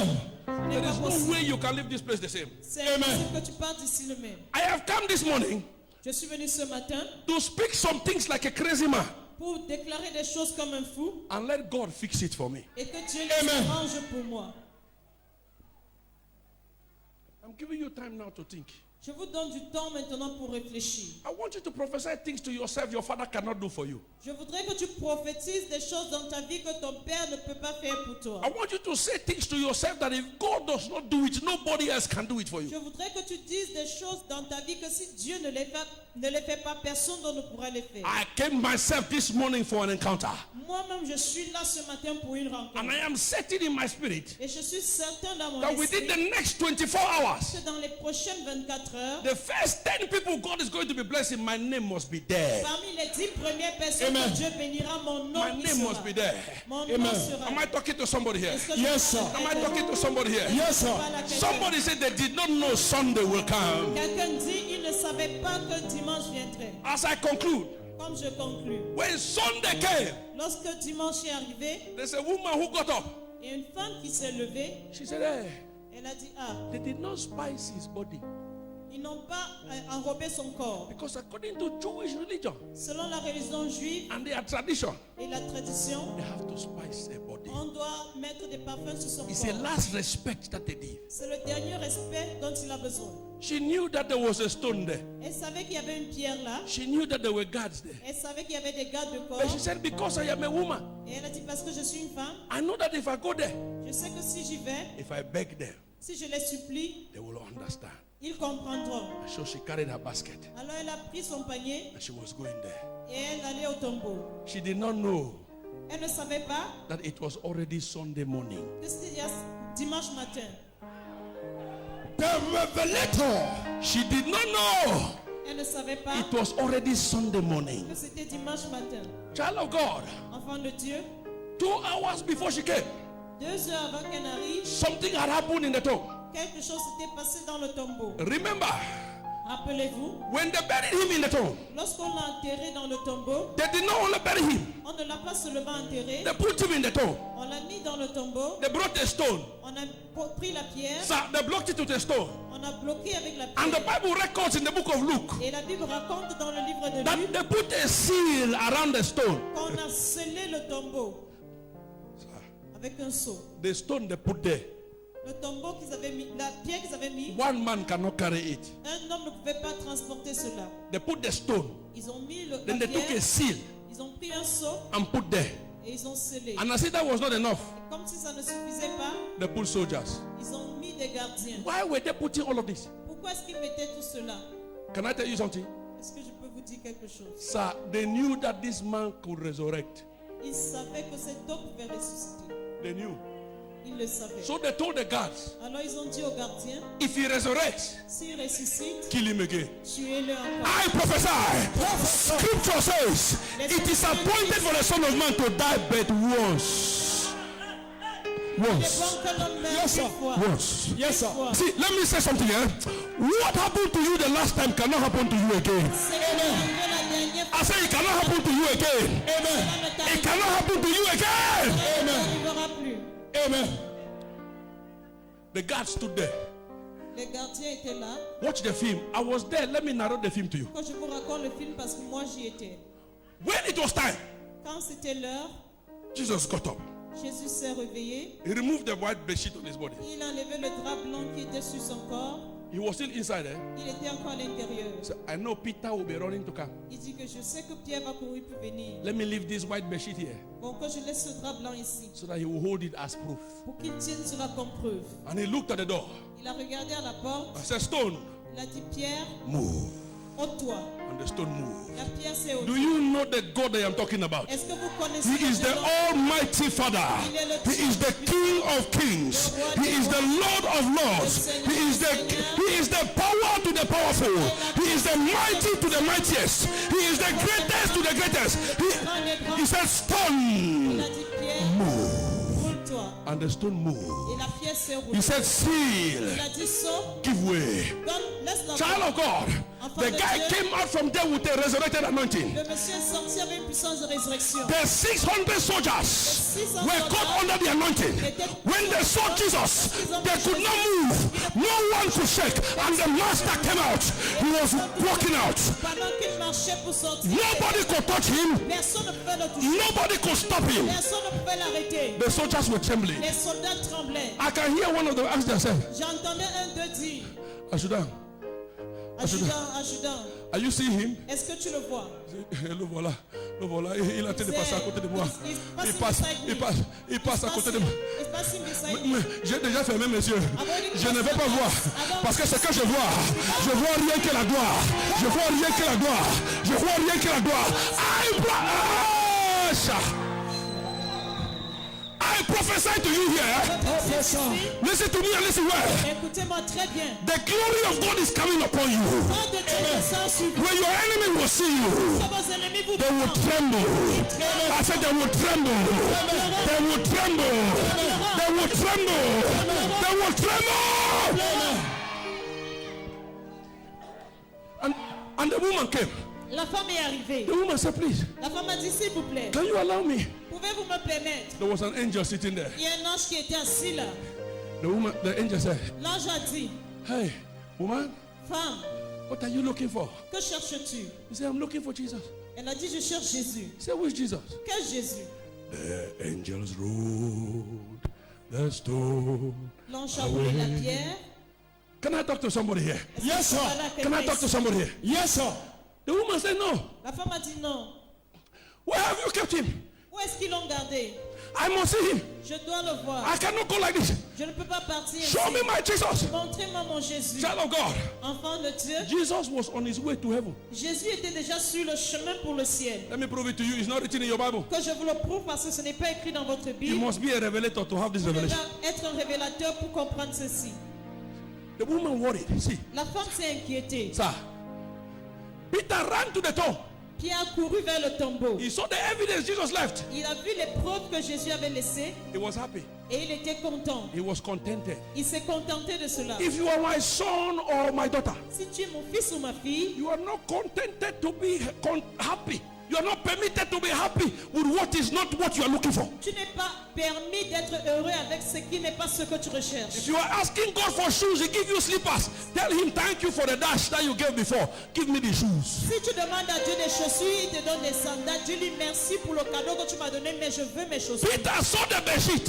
Ce n'est There pas is no possible. way you can leave this place the same. C'est impossible que tu partes d'ici le même. I have come this morning Je suis venu ce matin to speak some things like a crazy man pour déclarer des choses comme un fou and let God fix it for me. et que Dieu les arrange pour moi. I'm giving you time now to think. Je vous donne du temps maintenant pour réfléchir. I want you to prophesy things to yourself your father cannot do for you. Je voudrais que tu prophétises des choses dans ta vie que ton père ne peut pas faire pour toi. I want you to say things to yourself that if God does not do it, nobody else can do it for Je you. voudrais que tu dises des choses dans ta vie que si Dieu ne les fait pas, personne d'autre ne pourra les faire. I came myself this morning for an encounter. Moi-même, je suis là ce matin pour une rencontre. And I am certain in my spirit Et je suis certain dans mon that within esprit the next 24 hours, que dans les prochaines 24 heures, the first 10 people God is going to be blessing, my name must be there. parmi les 10 premières personnes Amen. que Dieu bénira, mon nom My y name must sera. be there. Mon nom Amen. sera. Am I talking to somebody here? Est-ce que je Yes, parle sir. à Am I quelqu'un? talking to somebody here? Yes, Je sir. parle à quelqu'un. Somebody said they did not know Sunday will come. Quelqu'un dit, il ne savait pas que dimanche viendrait. As I conclude, Comme je conclus, when Sunday came, lorsque dimanche est arrivé, there's a woman who got up. il y a une femme qui s'est levée, She said, hey, elle a dit, ah, they did not spice his body. ils n'ont pas enrobé son corps. Because according to Jewish religion Selon la religion juive and their tradition, et la tradition, they have to spice their body. on doit mettre des parfums sur son It's a corps. last respect that they give. C'est le dernier respect dont il a besoin. She knew that there was a stone there. Elle savait qu'il y avait une pierre là. She knew that there were guards there. Elle savait qu'il y avait des gardes de corps. But she said, because I am a woman, Et elle a dit, parce que je suis une femme, I know that if I go there, je sais que si j'y vais, if I beg them, si je les supplie, they will understand. ils comprendront. So she carried her basket Alors elle a pris son panier and she was going there. et elle allait au tombeau. She did not know Elle ne savait pas that it was already Sunday morning. que c'était dimanche matin. The revelator. She did not know Elle ne savait pas it was already Sunday morning. que c'était dimanche matin. Child of God, Enfant de Dieu, 2 hours before she came, 2 heures avant qu'elle n'arrive, something had happened in the tomb. quelque chose s'était passé dans le tombeau. Remember, Rappelez-vous, when they buried him in the tomb, lorsqu'on l'a enterré dans le tombeau, they did not only bury him, on ne l'a pas seulement enterré, they put him in the tomb. on l'a mis dans le tombeau, They brought a stone. on a pris la pierre, So they blocked it with a stone. on a bloqué avec la And the pierre. Bible records in the book of Luke Et la Bible raconte dans le livre de that Luc they put a seal around the stone. qu'on a scellé le tombeau avec un seau. The stone they put there, Le tombeau qu'ils avaient mis, la pierre qu'ils avaient mis, one man cannot carry it. un homme ne pouvait pas transporter cela. They put the stone, Ils ont mis la then they took a pierre, seal ils ont pris un seau and put there. et ils ont scellé. And as if that was not enough, Et comme si ça ne suffisait pas, they put soldiers. ils ont mis des gardiens. Why were they putting all of this? Pourquoi est-ce qu'ils mettaient tout cela? Can I tell you something? Est-ce que je peux vous dire quelque chose? Sir, they knew that this man could resurrect. Ils savaient que cet homme pouvait ressusciter. They knew. Ils le savaient. So they told the guards, Alors ils ont dit aux gardiens, if he resurrects, s'il ressuscite, kill him again. tuez-le encore. I prophesy. Scripture says it is appointed for the Son of Man to die but once. Il est Once. bon que l'homme meure Yes, sir. une fois. Once. Yes, sir. Une fois. See, let me say something here. What happened to you the last time cannot happen to you again. C'est arrivé la dernière fois. I say it cannot happen to you again. Amen. Ça ne It t'arrivera cannot happen to you again. plus. Amen. The guard stood there. Les gardiens étaient là. Watch the film. I was there. Let me narrate the film to you. Quand je vous raconte le film parce que moi j'y étais. When it was time, Quand c'était l'heure, Jesus got up. Jésus s'est réveillé. He removed the white bedsheet on his body. Il a enlevé le drap blanc qui était sur son corps. He was still inside there. Il était encore à l'intérieur. So I know Peter will be running to come. Il dit que je sais que Pierre va courir pour venir. Let me leave this white bedsheet here Bon, que je laisse ce drap blanc ici so that he will hold it as proof. pour qu'il tienne cela comme preuve. And he looked at the door. Il a regardé à la porte. I said, Stone, Il a dit Pierre, move. ôte-toi. And the stone moved. La pierre s'est Do ôtée. you know the God that I'm talking about? Est-ce que vous connaissez He is the Almighty Father. He is the King of Kings. He is the Lord of Lords. He is the power to the powerful. He is the mighty to the mightiest. He is the greatest to the greatest. He said, Il Stone, a dit Pierre, move. roule-toi. And the stone moved. Et la pierre s'est He roulée. said, Seal, Il a dit saute, give way. laisse la Child of God, the guy came out from there with a resurrected anointing. Le monsieur est sorti avec une puissance de résurrection. The 600 soldiers were caught under the anointing. When they saw Jesus, they could not move. No one could shake. And the master came out. He was walking out. Pendant qu'il marchait pour sortir, Nobody could touch him. personne ne pouvait le toucher. Nobody could stop him. Personne ne pouvait l'arrêter. The soldiers were trembling. Les soldats tremblaient. I can hear one of them ask themselves, J'entendais un d'eux dire, Adjutant, Adjudant, are you seeing him? est-ce que tu le vois? Le voilà, le voilà. Il a tenté de passer à côté de moi. Il passe à côté de moi. Il passe in beside Mais me. j'ai déjà fermé mes yeux. Je ne vais pas voir. Parce que ce que je vois rien que la gloire. Je vois rien que la gloire. Je vois rien que la gloire. I prophesy to you here. Listen to me and listen well. Écoutez-moi très bien. The glory of God is coming upon you. Quand de Dieu descend sur vous, When your enemy will see you, quand vos ennemis vous they will demandent, tremble. I said they will tremble. They will tremble. They will tremble. They will tremble. And the woman came. la femme est arrivée. The woman said, please, La femme a dit, s'il vous plaît, can you allow me? pouvez-vous me permettre? There was an angel sitting there. Il y a un ange qui était assis là. The angel said, L'ange a dit, hey, woman, femme, what are you looking for? que cherches-tu? He said, I'm looking for Jesus. Elle a dit, je cherche Jésus. He said, who is Jesus? Quel Jésus? The angels rolled the stone. L'ange a roulé la pierre. Can I talk to somebody here? Yes, sir. Can I talk to somebody here? Yes, sir. The woman said, no. La femme a dit non. Where have you kept him? Où est-ce qu'ils l'ont gardé? I must see him. Je dois le voir. I cannot go like this. Je ne peux pas partir. Show ainsi. me my Jesus. Montrez-moi mon Jésus. Child of God. Enfant de Dieu. Jesus was on his way to heaven. Jésus était déjà sur le chemin pour le ciel. Let me prove it to you. It's not written in your Bible. Que je vous le prouve parce que ce n'est pas écrit dans votre You Bible. must be a revelator to have this Vous devez revelation. être un révélateur pour comprendre ceci. The woman worried. See, La femme s'est inquiétée. sir. Peter ran to the tomb. Pierre a couru vers le tombeau. He saw the evidence Jesus left. Il a vu les preuves que Jésus avait laissées He was happy. et il était content. He was contented. Il s'est contenté de cela. If you are my son or my daughter, Si tu es mon fils ou ma fille, you are not contented to be happy. You are not permitted to be happy with what is not what you are looking for. tu n'es pas permis d'être heureux avec ce qui n'est pas ce que tu recherches. If you are asking God for shoes, He give you slippers. Tell Him thank you for the dash that you gave before. Give me the shoes. Si tu demandes à Dieu des chaussures, il te donne des sandales. Dis-lui merci pour le cadeau que tu m'as donné, mais je veux mes chaussures. Peter saw the bedsheet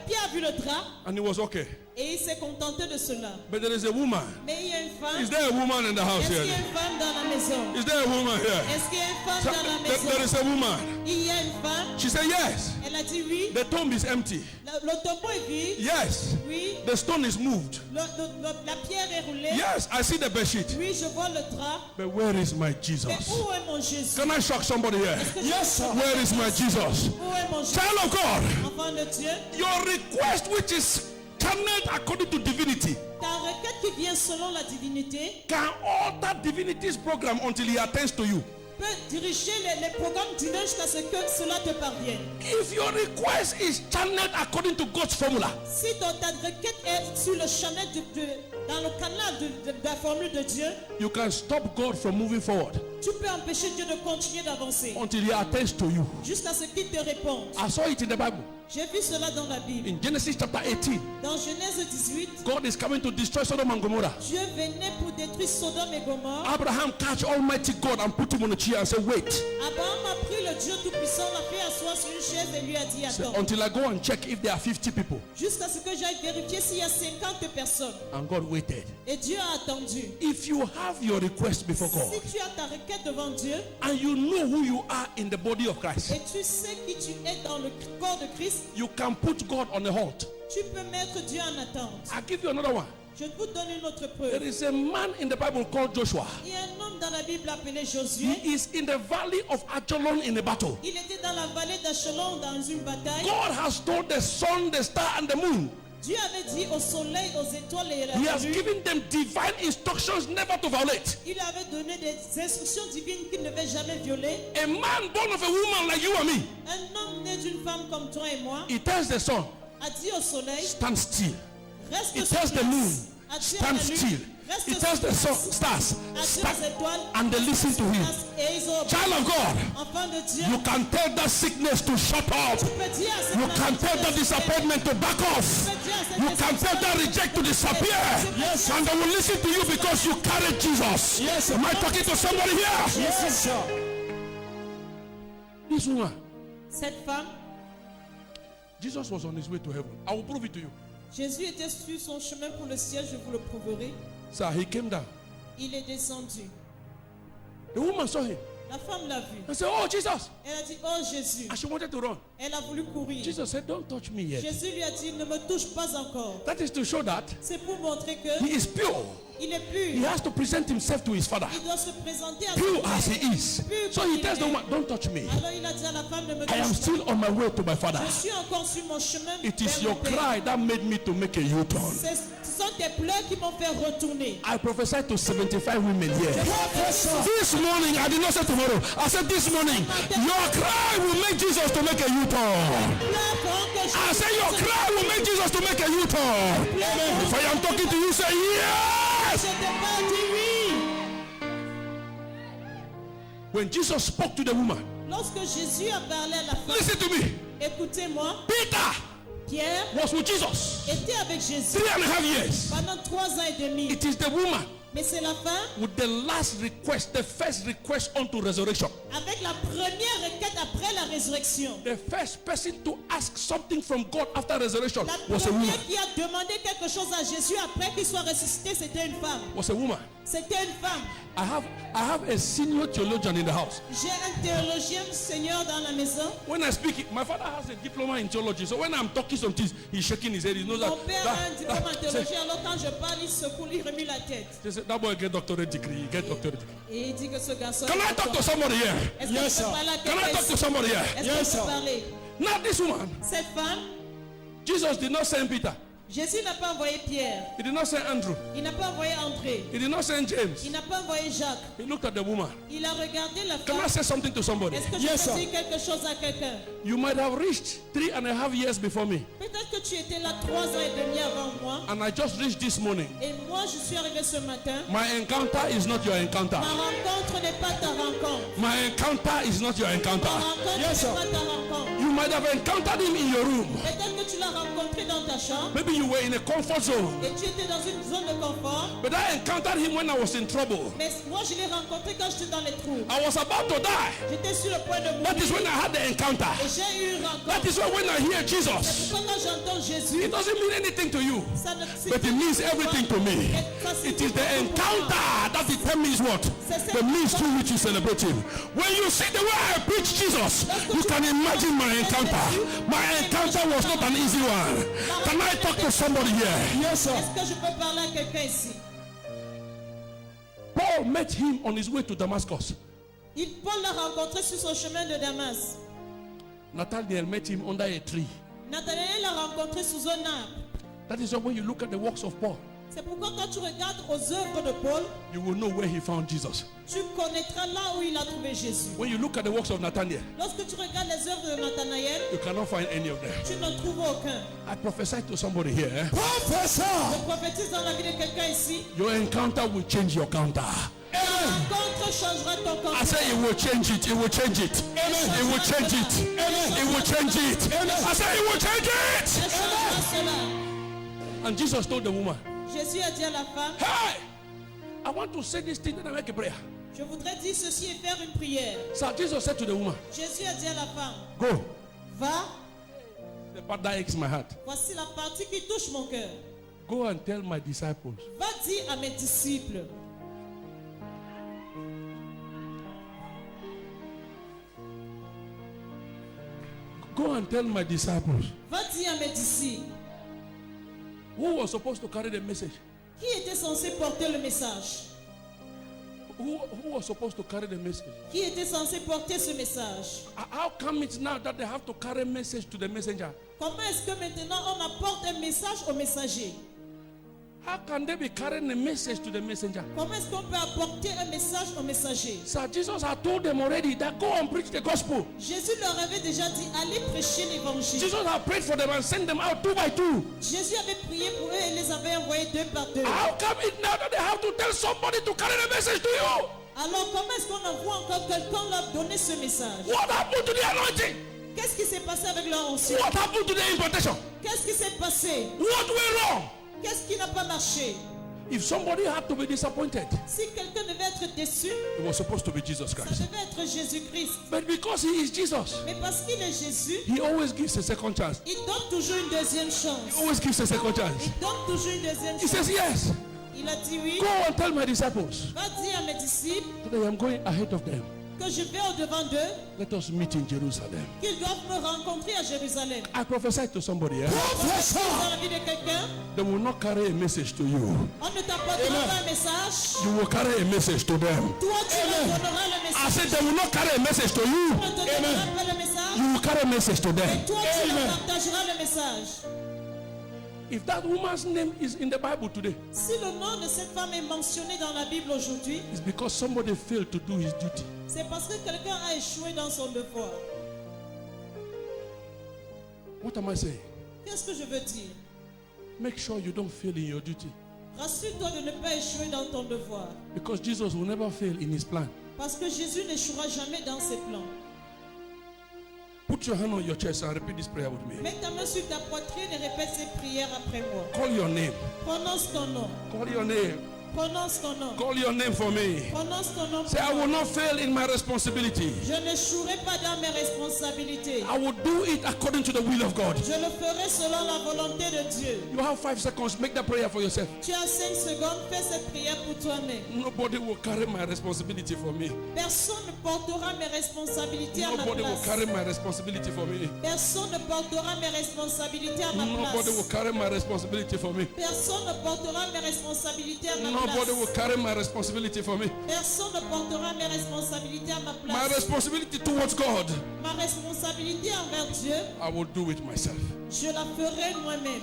Pierre a vu le drap and he was okay. et il s'est contenté de cela. But there is a woman. Mais il y a une femme. Is there a woman in the house Est-ce qu'il here? y a une femme dans la maison? Is there a woman here? Est-ce qu'il y a une femme dans la maison? There is a woman. Il y a une femme. She said yes. Elle a dit oui. The tomb is empty. Le tombeau est vide. Yes. Oui. The stone is moved. La pierre est roulée. Yes, I see the bedsheet. Oui, je vois le drap. But where is my Mais Jesus? où est mon Jésus? Can I shock somebody here? Yes, sir. Where is my Jesus? Où est mon Jésus? Child of God, Enfant de Dieu. your request which is channeled according to divinity Ta requête qui vient selon la divinité can alter divinity's program until he attends to you. peut diriger les programmes divins jusqu'à ce que cela te parvienne. If your request is channeled according to God's formula, Si ta requête est sur le chemin dans le canal de la formule de Dieu, you can stop God from moving forward tu peux empêcher Dieu de continuer d'avancer until He attends to you. jusqu'à ce qu'il te réponde. I saw it in the Bible. J'ai vu cela dans la Bible. In Genesis chapter 18, Dans Genèse 18, God is coming to destroy Sodom and Gomorrah. Dieu venait pour détruire Sodome et Gomorrhe. Abraham catch Almighty God and put him on a chair and said, wait, Abraham a pris le Dieu Tout-Puissant, l'a fait asseoir sur une chaise et lui a dit, say, attends, until I go and check if there are 50 people. jusqu'à ce que j'aille vérifier s'il y a 50 personnes. And God waited. Et Dieu a attendu. If you have your request before God Si tu as ta requête devant Dieu and you know who you are in the body of Christ, et tu sais qui tu es dans le corps de Christ, you can put God on a halt. tu peux mettre Dieu en attente. I'll give you another one. Je vous donne une autre There preuve. is a man in the Bible called Joshua. Il y a un homme dans la Bible appelé Josué. He is in the valley of Ajalon in a battle. Il était dans la vallée d'Achelon dans une bataille. God has told the sun, the star, and the moon. Dieu avait dit au soleil, aux étoiles et à He la has lune, given them divine instructions never to violate. il avait donné des instructions divines qu'il ne devait jamais violer. A man born of a woman like you and me, Un homme né d'une femme comme toi et moi he tells the sun, a dit au soleil, stand still. reste He sur tells the place. moon, A dit à stand la lune, still. reste He sur tells the place. stars, A dit stand, aux étoiles, and they listen to him. et ils ont Child of God, enfant de Dieu. you can tell that sickness to shut up. Tu peux dire à cette You can tell that disappointment to back off. You can tell that reject to disappear. Yes. And they will listen to you because you carry Jesus. Yes. Am I talking to somebody here? Yes, sir. This woman, Cette femme, Jesus was on his way to heaven. I will prove it to you. Jésus était sur son chemin pour le ciel, je vous le prouverai. Sir, he came down. Il est descendu. The woman saw him La femme l'a vu. and said, oh, Jesus. Elle a dit, oh Jésus. And she wanted to run. Elle a voulu courir. Jesus said, don't touch me yet. Jésus lui a dit, ne me touche pas encore. That is to show that C'est pour montrer que he is pure. il est He pur. has to present himself to his father, Il doit se présenter à pure son as Père. he is. So he tells the woman, don't touch me. Alors il a dit à la femme, ne me I am touche still pas. on my way to my father. Je suis encore sur mon chemin It is vers your mon Père. cry that made me to make a U-turn. Ce sont tes pleurs qui m'ont fait retourner. I prophesied to 75 women here. Yes, sir. This morning, I did not say tomorrow. I said this morning, your cry will make Jesus to make a U-turn. Pleure pour que I said your cry will make Jesus to make a U-turn. If I am talking to you, say yes. Je te parle, dis oui. When Jesus spoke to the woman, Lorsque Jésus a parlé à la femme, listen to me. écoutez-moi, Peter Pierre was with Jesus était avec Jésus 3.5 years. pendant 3 ans et demi. It is the woman Mais c'est la femme with the last request, the first request unto resurrection. avec la première requête après la résurrection. The first person to ask something from God after resurrection La was a woman. première qui a demandé quelque chose à Jésus après qu'il soit ressuscité, c'était une femme. Was a woman. C'était une femme. I have a senior theologian in the house. J'ai un théologien Seigneur dans la maison. When I speak, my father has a diploma in theology. So when I'm talking some things, he's shaking his head. He knows that. Mon père a un diplôme en théologie, alors quand je parle, il secoue, il remue la tête. That boy get doctorate degree. He get doctorate degree. Et il dit que ce garçon... Can I talk to somebody here? Est-ce que Yes, je peux sir. parler à Can I quelqu'un talk to ici? somebody here? Est-ce Yes, que je sir. peux parler? Now this woman, Cette femme, Jesus did not send Peter. Jésus n'a pas envoyé Pierre. He did not send Andrew. Il n'a pas envoyé André. He did not send James. Il n'a pas envoyé Jacques. He looked at the woman. Il a regardé la Can I femme. say something to somebody? Est-ce que Yes, je peux sir. dire quelque chose à quelqu'un? You might have reached 3.5 years before me. Peut-être que tu étais là 3 ans et demi avant moi. And I just reached this morning. Et moi, je suis arrivé ce matin. My encounter is not your encounter. Ma rencontre n'est pas ta rencontre. My encounter is not your encounter. Ma rencontre Yes, sir. n'est pas ta rencontre. You might have encountered him in your room. Peut-être que tu l'as rencontré dans ta chambre. Maybe you were in a comfort zone. Et tu étais dans une zone de confort. But I encountered him when I was in trouble. Mais moi, je l'ai rencontré quand j'étais dans les trous. I was about to die. J'étais sur le point de That is when I mourir. had the encounter. Et j'ai eu une rencontre. That is why when I hear Jesus, Pourquoi quand j'entends Jésus, it doesn't mean anything to you. ça ne But it means everything to me. It is the encounter that determines what? The means through which you celebrate him. When you see the way I preach Jesus, you can imagine my encounter. My encounter was not an easy one. Can I talk to somebody here? Yes, sir. Est-ce que je peux parler à quelqu'un ici? Paul met him on his way to Damascus. Paul l'a rencontré sur son chemin de Damas. Nathanael met him under a tree. Nathanaël l'a rencontré sous un arbre. That is why when you look at the works of Paul, C'est pourquoi quand tu regardes aux œuvres de Paul, you will know where he found Jesus. tu connaîtras là où il a trouvé Jésus. When you look at the works of Nathanael, Lorsque tu regardes les œuvres de Nathanaël, you cannot find any of them. tu n'en trouves aucun. I prophesy to somebody here. Professor. Je prophétise dans la vie de quelqu'un ici. Your encounter will change your counter. Ta rencontre changera ton compte. I say it will change it. It will change it. It will change it. It will change it. I say it will change it. Elle changera cela. And Jesus told the woman, Jésus a dit à la femme, hey, I want to say this thing and I make a prayer. je voudrais dire ceci et faire une prière. So Jesus said to the woman, Jésus a dit à la femme, go. va, The part that aches my heart. voici la partie qui touche mon cœur. Go and tell my disciples. Va dire à mes disciples. Go and tell my disciples. Va dire à mes disciples. Who was supposed to carry the message? Qui était censé porter le message? Who was supposed to carry the message? Qui était censé porter ce message? How come it's now that they have to carry a message to the messenger? Comment est-ce que maintenant on apporte un message au messager? How can they be carrying a message to the messenger? Comment est-ce qu'on peut apporter un message au messager? So Jesus had told them already that go and preach the gospel. Jésus leur avait déjà dit, allez prêcher l'évangile. Jesus had prayed for them and sent them out 2 by 2. Jésus avait prié pour eux et les avait envoyés 2 par 2. How come it now that they have to tell somebody to carry the message to you? Alors comment est-ce qu'on envoie encore quelqu'un leur donner ce message? What happened to the anointing? Qu'est-ce qui s'est passé avec leur onction? What happened to the impartation? Qu'est-ce qui s'est passé? What went wrong? Qu'est-ce qui n'a pas marché? If somebody had to be disappointed, Si quelqu'un devait être déçu, it was supposed to be Jesus ça Christ. devait être Jésus-Christ. But because he is Jesus, Mais parce qu'il est Jésus, he always gives a second chance. il donne toujours une deuxième He chance. always gives a second chance. Il donne toujours une deuxième He chance. says, yes, Il a dit oui. go and tell my disciples Va dire à mes disciples that I am going ahead of them. que je vais au-devant d'eux, Let us meet in Jerusalem. qu'ils doivent me rencontrer à Jérusalem. I prophesy to somebody here. Dans la vie de quelqu'un, They will not carry a message to you. on ne t'apportera pas un message. You will carry a message to them. Toi, tu leur donneras le I message. said they will not carry a message to you. On ne te donnera pas le message. You will carry a message to them. Toi, tu leur partageras le message. If that woman's name is in the Bible today, Si le nom de cette femme est mentionné dans la Bible aujourd'hui, it's because somebody failed to do his duty. c'est parce que quelqu'un a échoué dans son devoir. What am I saying? Qu'est-ce que je veux dire? Make sure you don't fail in your duty. Rassure-toi de ne pas échouer dans ton devoir. Because Jesus will never fail in his plan. Parce que Jésus n'échouera jamais dans ses plans. Put your hand on your chest and repeat this prayer with me. Mets ta main sur ta poitrine et répète cette prière après moi. Call your name. Prononce ton nom. Call your name. Prononce ton nom. Call your name for me. Prononce ton nom. Say, I will not fail in my responsibility. Je n'échouerai pas dans mes responsabilités. I will do it according to the will of God. Je le ferai selon la volonté de Dieu. You have 5 seconds. Make that prayer for yourself. Tu as 5 secondes, fais cette prière pour toi-même. Nobody will carry my responsibility for me. Personne ne portera mes responsabilités à ma Nobody will place. carry my responsibility for me. Personne ne portera mes responsabilités à ma Nobody will place. carry my responsibility for me. Personne ne portera mes responsabilités à ma Nobody will place. carry my responsibility for me. Personne ne portera mes responsabilités à ma My place. responsibility towards God, Ma responsabilité envers Dieu, I will do it myself. je la ferai moi-même.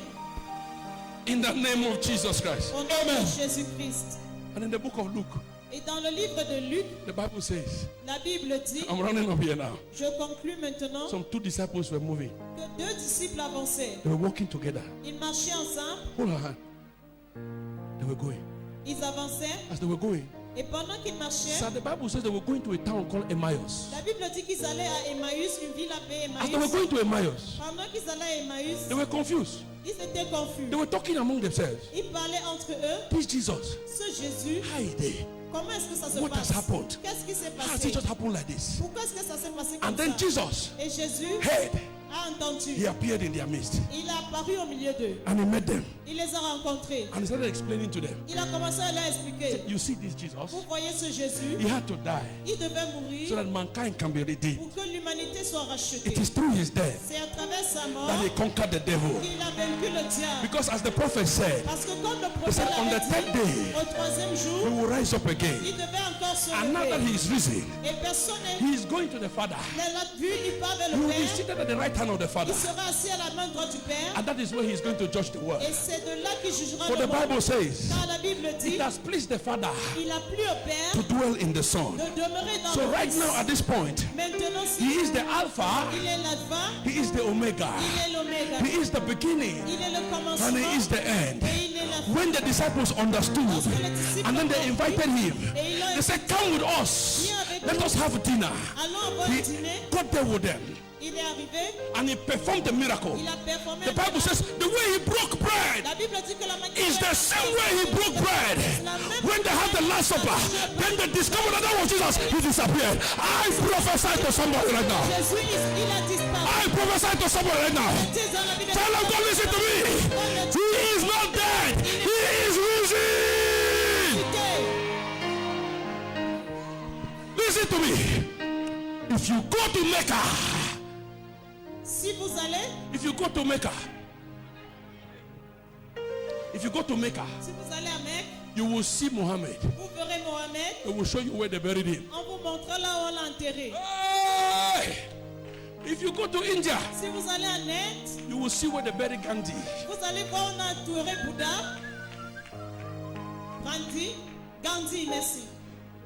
In the name of Jesus Christ. Au nom de Jésus-Christ. And in the book of Luke, Et dans le livre de Luc, the Bible says, la Bible dit, I'm running up here now. je conclus maintenant, Some 2 disciples were moving. que 2 disciples avançaient. They were walking together. Ils marchaient ensemble, Hold her hand. They were going. ils avançaient, As they were going, et pendant qu'ils marchaient, so the Bible says they were going to a town called Emmaus. la Bible dit qu'ils allaient à Emmaüs, une ville appelée As they were Emmaüs. going to Emmaus, Pendant qu'ils allaient à Emmaüs, they were confused. ils étaient confus. They were talking among themselves. Ils parlaient entre eux. This Jesus, Ce Jésus, how is they? comment est-ce que ça se What passe? has happened? Qu'est-ce qui s'est How has passé? it just happened like this? Pourquoi est-ce que ça s'est passé And comme then ça? Jesus Et Jésus heard. a entendu. He appeared in their midst. Il a apparu au milieu d'eux. And he met them. Il les a rencontrés. And he started explaining to them. Il a commencé à leur expliquer. You see this Jesus? Vous voyez ce Jésus? He had to die Il devait so mourir that mankind can be redeemed. pour que l'humanité soit rachetée. It is through his death C'est à travers sa mort that he conquered the devil. qu'il a vaincu le diable. Because as the prophet said, Parce que comme le he said, prophète on the avait third dit, day, au 3e we jour, will rise up again. il devait encore se And now that lever. he is risen, Et personne he is going to the Father. ne l'a vu, il part vers le He will be Père. seated at the right hand of the Father. Il sera assis à la main droite du Père. And that is where he is going to judge the world. Et c'est de là qu'il jugera For le the monde. Bible says, Car la Bible dit, it has pleased the Father il a plu au Père to dwell in the Son. de demeurer dans So le right Fils. now at this point, Maintenant, he si is the Alpha, il est l'alpha, he is the Omega, il est l'oméga, he is the beginning, il est le and commencement he is the end. et il est la fin. When the disciples understood, and then they invited him, Et ils l'ont they said, come with us, let us have dinner. allons avoir He un dîner. got there with them, Il est arrivé, and he performed the miracle. il a performé. The Bible says, the way he broke bread La Bible dit que la manière is the same way he broke bread. When they had the Last Supper, then they discovered that was Jesus. He disappeared. I prophesy to somebody right now. Jésus, il a disparu. I prophesy to somebody right now. Dis dans la Bible, Tell them, don't listen to me. He is not dead. He is risen. Listen to me. If you go to Mecca, si vous allez, if you go to Mecca, if you go to Mecca, si vous allez à Mecque, you will see Muhammad. vous verrez Mohamed. They will show you where they buried him. On vous montrera là où on l'a enterré. Hey! If you go to India, Si vous allez en Inde, you will see where they buried Gandhi. vous allez voir où on a entouré Bouddha. Gandhi, merci.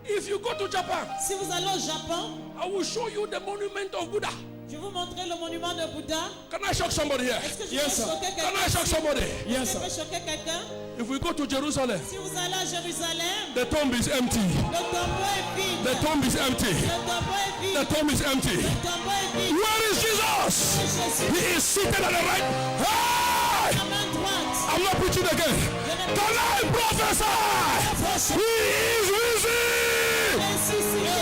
If you go to Japan, Si vous allez au Japon, I will show you the monument of Buddha. je vais vous montrer le monument de Bouddha. Can I shock somebody here? Est-ce que je Yes, peux sir. choquer Can quelqu'un? I shock somebody? Yes, Je peux sir. choquer quelqu'un? If we go to Jerusalem, Si vous allez à Jérusalem, the tomb is empty. le tombeau est vide. The tomb is empty. Le tombeau est vide. The tomb is empty. Le tombeau est vide. Where is Jesus? Jésus, He is seated at the right. Hey! la main droite. I'm not preaching again. Can I prophesy? He is risen. Ressuscité.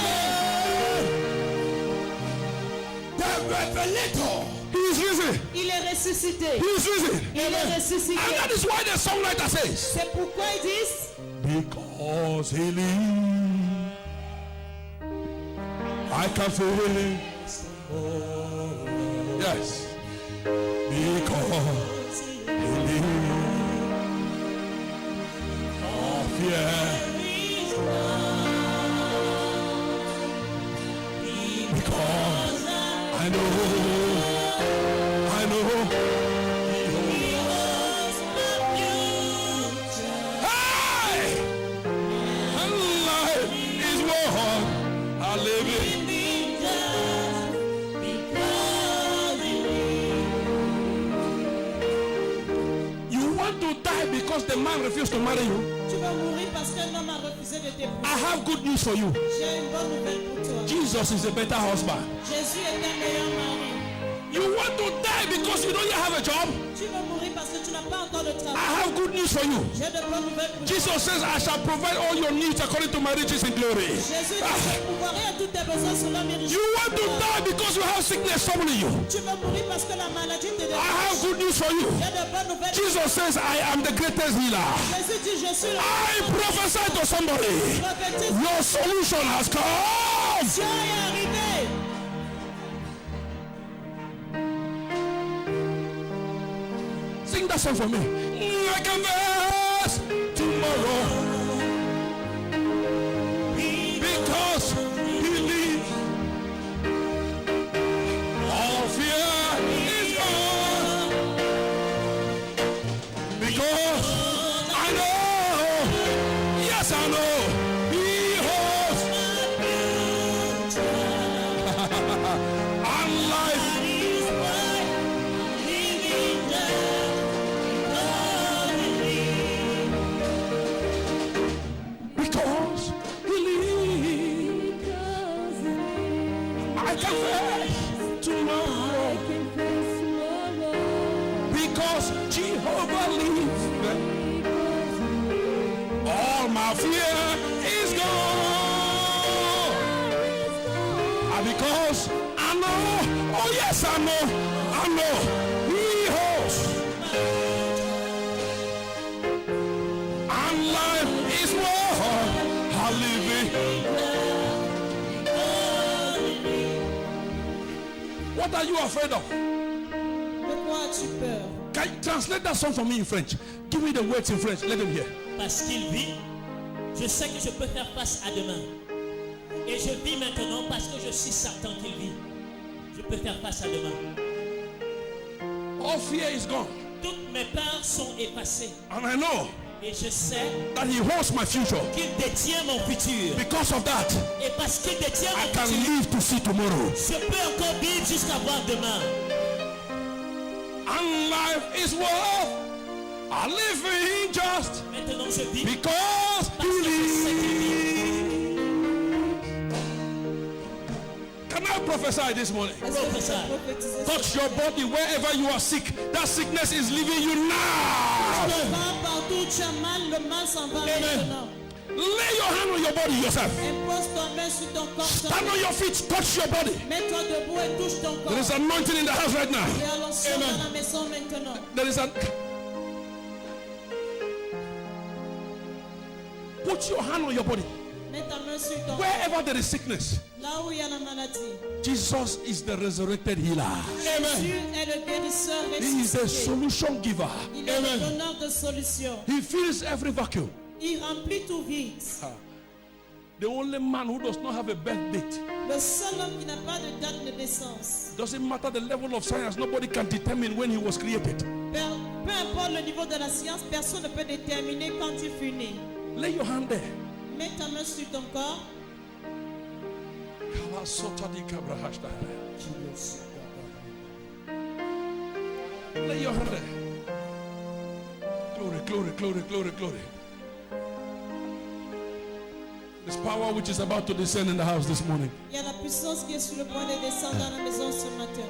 The revelator. He is risen. Il est ressuscité. He is risen. Il est ressuscité. And that is why the songwriter says, C'est pourquoi ils disent, because he lives, I can face tomorrow. Yes. Because he lives, all fear. Because I know. Hey! And life is what I live in. You want to die because the man refused to marry you? tu vas mourir parce qu'un homme a refusé de t'épouser. I have good news for you. J'ai une bonne nouvelle pour toi. Jesus is a better husband. Jésus est un meilleur mari. You want to die because you don't yet have a job? Tu vas mourir parce que tu n'as pas encore de I travail. have good news for you. J'ai de bonnes nouvelles pour toi. Jesus says, I shall provide all your needs according to my riches in glory. Jésus dit, je pourvoirai à tous tes besoins selon mes richesses. You want to die because you have sickness troubling you. Tu vas mourir parce que la maladie te I have dérange. good news for you. J'ai de bonnes nouvelles. Jesus says, I am the greatest healer. Jésus dit, je suis le I prophesy to somebody. prophétise. Your solution has come. Dieu est arrivé. Sing that song for me. I can face tomorrow because he lives. All fear is gone because I know, yes I know, he holds and life. Because he lives, I can face tomorrow. Because Jehovah lives, all my fear is gone. And because I know, oh yes I know, he holds. And life is what I live in. What are you afraid of? De quoi as-tu peur? Can you translate that song for me in French? Give me the words in French. Let them hear. Parce qu'il vit, je sais que je peux faire face à demain. Et je vis maintenant parce que je suis certain qu'il vit. Je peux faire face à demain. All fear is gone. Toutes mes peurs sont effacées. And I know Et je sais that He holds my future. qu'il détient mon futur. Because of that, Et parce qu'il détient I mon can futur, live to see tomorrow. je peux encore vivre jusqu'à voir demain. And life is worth living just Maintenant je vis because parce que je sais qu'il vit. Can I prophesy this morning? Est-ce que tu peux Prophesy. prophétiser Touch your body wherever you are sick. That sickness is leaving you now. Va partout où tu as mal, le mal s'en va maintenant. Lay your hand on your body yourself. Impose ta main sur ton corps. Stand on your feet. Touch your body. Mets-toi debout et touche ton There is corps. anointing in the house right now. Il y a l'onction dans la maison maintenant. There is a. Put your hand on your body. Mets ta main sur ton corps. Wherever there is sickness, Là où il y a la maladie. Jesus is the resurrected healer. Jésus est le guérisseur He is a ressuscité. solution giver. Il est le donneur de solutions. He fills every vacuum. Il remplit tout vide. The only man who does not have a birth date. Le seul homme qui n'a pas de date de naissance. Doesn't matter the level of science, nobody can determine when he was created. Peu importe le niveau de la science, personne ne peut déterminer quand il fut né. Lay your hand there. Mets ta main sur ton corps. Lay your hand there. Glory, glory, glory, glory, glory. This power which is about to descend in the house this morning. Il y a la puissance qui est sur le point de descendre dans la maison ce matin.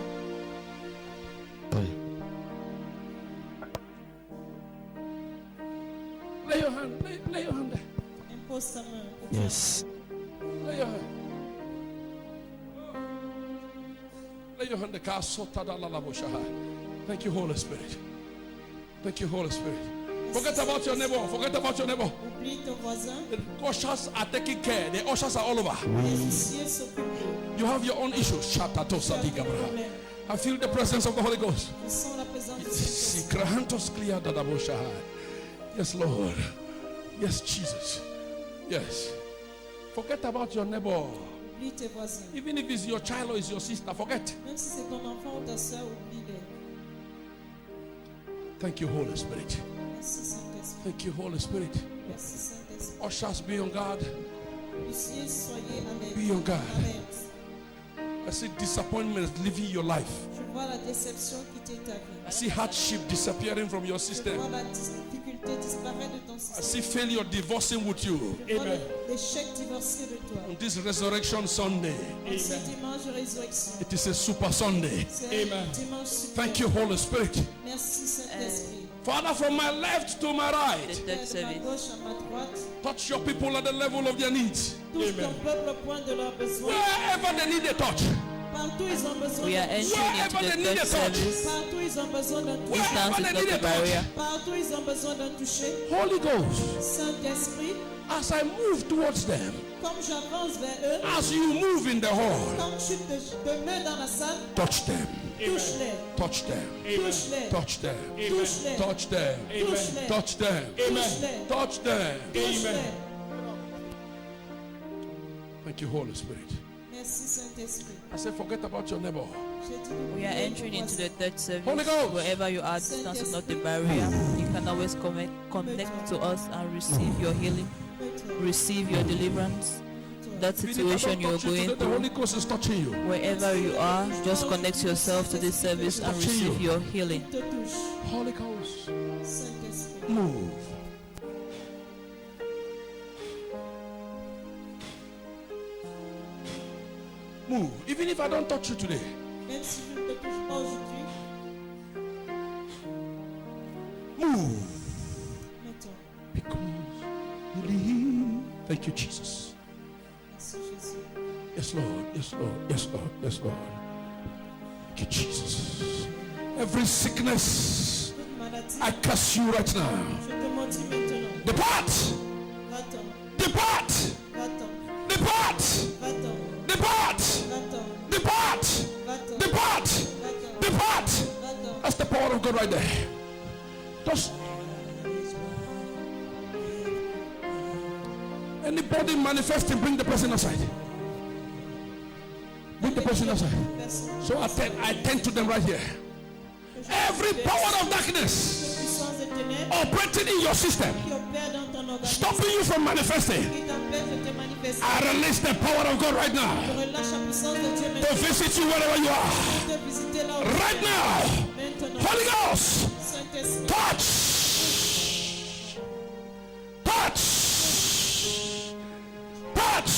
Lay your hand, lay your hand there. Impose ta main. Yes. Lay your hand. Lay your hand there. Thank you, Holy Spirit. Thank you, Holy Spirit. Forget about your neighbor. Forget about your neighbor. Oublie ton voisin. The ushers are taking care. The ushers are all over. Les huissiers s'occupent d'eux. You have your own issues. I feel the presence of the Holy Ghost. Ils sont la présence de Saint-Esprit. Yes, Lord. Yes, Jesus. Yes. Forget about your neighbor. Oublie tes voisins. Even if it's your child or it's your sister, forget. Même si c'est ton enfant ou ta soeur, oublie-les. Thank you, Holy Spirit. Merci Saint-Esprit. Thank you, Holy Spirit. Merci Saint-Esprit. Ushers, be on guard. Huissiers, soyez alerte. Be on guard. Alerte. I see disappointments leaving your life. Je vois la déception quitter ta vie. I see hardship disappearing from your Je system. vois la difficulté disparaître de ton I système. see failure divorcing with you. Je vois l'échec divorcé de toi. On this Resurrection Sunday, En ce dimanche de résurrection. it is a super Sunday. C'est un dimanche super. Thank you, Holy Spirit. Merci Saint-Esprit. Father, from my left to my right, Père, de ma gauche à ma droite. touch your people at the level of their needs. Touche ton peuple au point de leurs besoins. Wherever they need a touch, Partout ils ont besoin We are d'un toucher. entering into the third service. Partout ils ont besoin d'un toucher. Distance is not a barrier. Partout ils ont besoin d'un toucher. Holy Ghost, Saint-Esprit, as I move towards them, comme j'avance vers eux, as you move in the hall, comme je te mets dans la salle, touch them, touche-les, touch them, touche-les, touch them, touche-les, touch them, touche-les, touch them, touche-les, touch them. touche-les. Thank you, Holy Spirit. Merci Saint-Esprit. I said, forget about your neighbor. J'ai dit, We are entering into the third service. Holy Ghost. Wherever you are, distance is not a barrier. You can always connect to us and receive your healing, receive your deliverance. That Even if I situation don't you're touch you going today, the through, Holy Ghost is touching you. wherever you are, just connect yourself to this service and receive your healing. te touche. Holy Ghost, Saint-Esprit. move. Move. Even if I don't touch you today, Même si je ne te touche pas aujourd'hui, move. mets-toi. Because believe. Thank you, Jesus. Merci Jésus. Yes, Lord. Yes, Lord. Yes, Lord. Yes, Lord. Thank you, Jesus. Every sickness, Toute maladie, I curse you right now. je te maudis maintenant. Depart. Va-t'en, Depart. va-t'en, Depart. va-t'en, Depart. va-t'en, Depart. va-t'en, Depart. va-t'en, Depart. va-t'en. That's the power of God right there. Just anybody manifesting, bring the person aside. Bring the person outside. So I tend to them right here. Every power of darkness Puissance des ténèbres operating in your system, qui opère dans ton organisme, stopping you from manifesting, qui t'empêche de te manifester. I release the power of God right now Je relâche la puissance de Dieu to maintenant. visit you wherever you are. De visiter là où Right now, maintenant. Holy Ghost, Saint-Esprit. touch, touch, touch.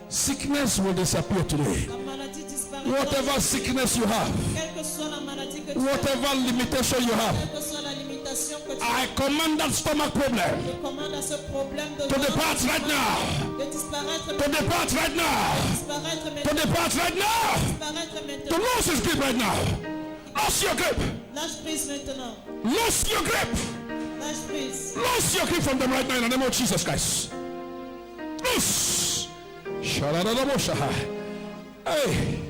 Sickness will disappear today. La maladie disparaît. Whatever sickness you have, Quelle que soit la maladie que tu as, whatever limitation you have, quelle que soit la limitation que tu as, I command that stomach problem je commande à ce problème de to depart right now. de disparaître To maintenant. depart right now. Disparaître To maintenant. depart right now. Disparaître To maintenant. lose his grip right now. Lose your grip. Lâche prise maintenant. Lose your grip. Lâche prise. Lose your grip from them right now in the name of Jesus Christ. Loose. Shaladadaboshaha. Hey.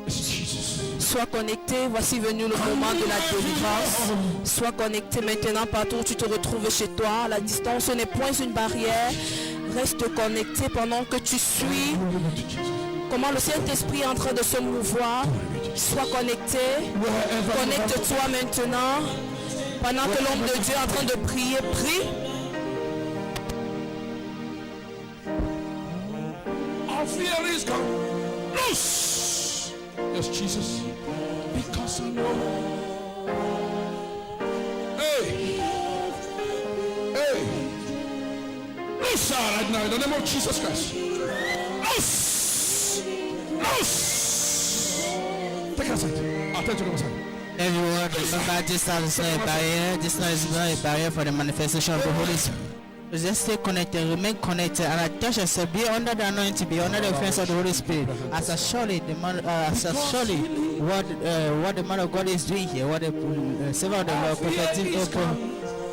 This is Jesus. Sois connecté, voici venu le moment de la délivrance. Sois connecté maintenant partout où tu te retrouves chez toi. La distance n'est point une barrière. Reste connecté pendant que tu suis comment le Saint-Esprit est en train de se mouvoir. Sois connecté. Connecte-toi maintenant. Pendant que l'homme de Dieu est en train de prier, prie. Our fear is gone. Loose. Yes, Jesus. Because I know. Hey. Hey. Loose right now in the name of Jesus Christ. Loose. Loose. Take us outside. I'll tell you to come outside. Everyone, remember distance is not a barrier. Distance is not a barrier for the manifestation of the Holy Spirit. Just stay connected, remain connected, and attach yourself. Be under the anointing, be under the influence of the Holy Spirit. As a surely, what the man of God is doing here, what the servant of the Lord,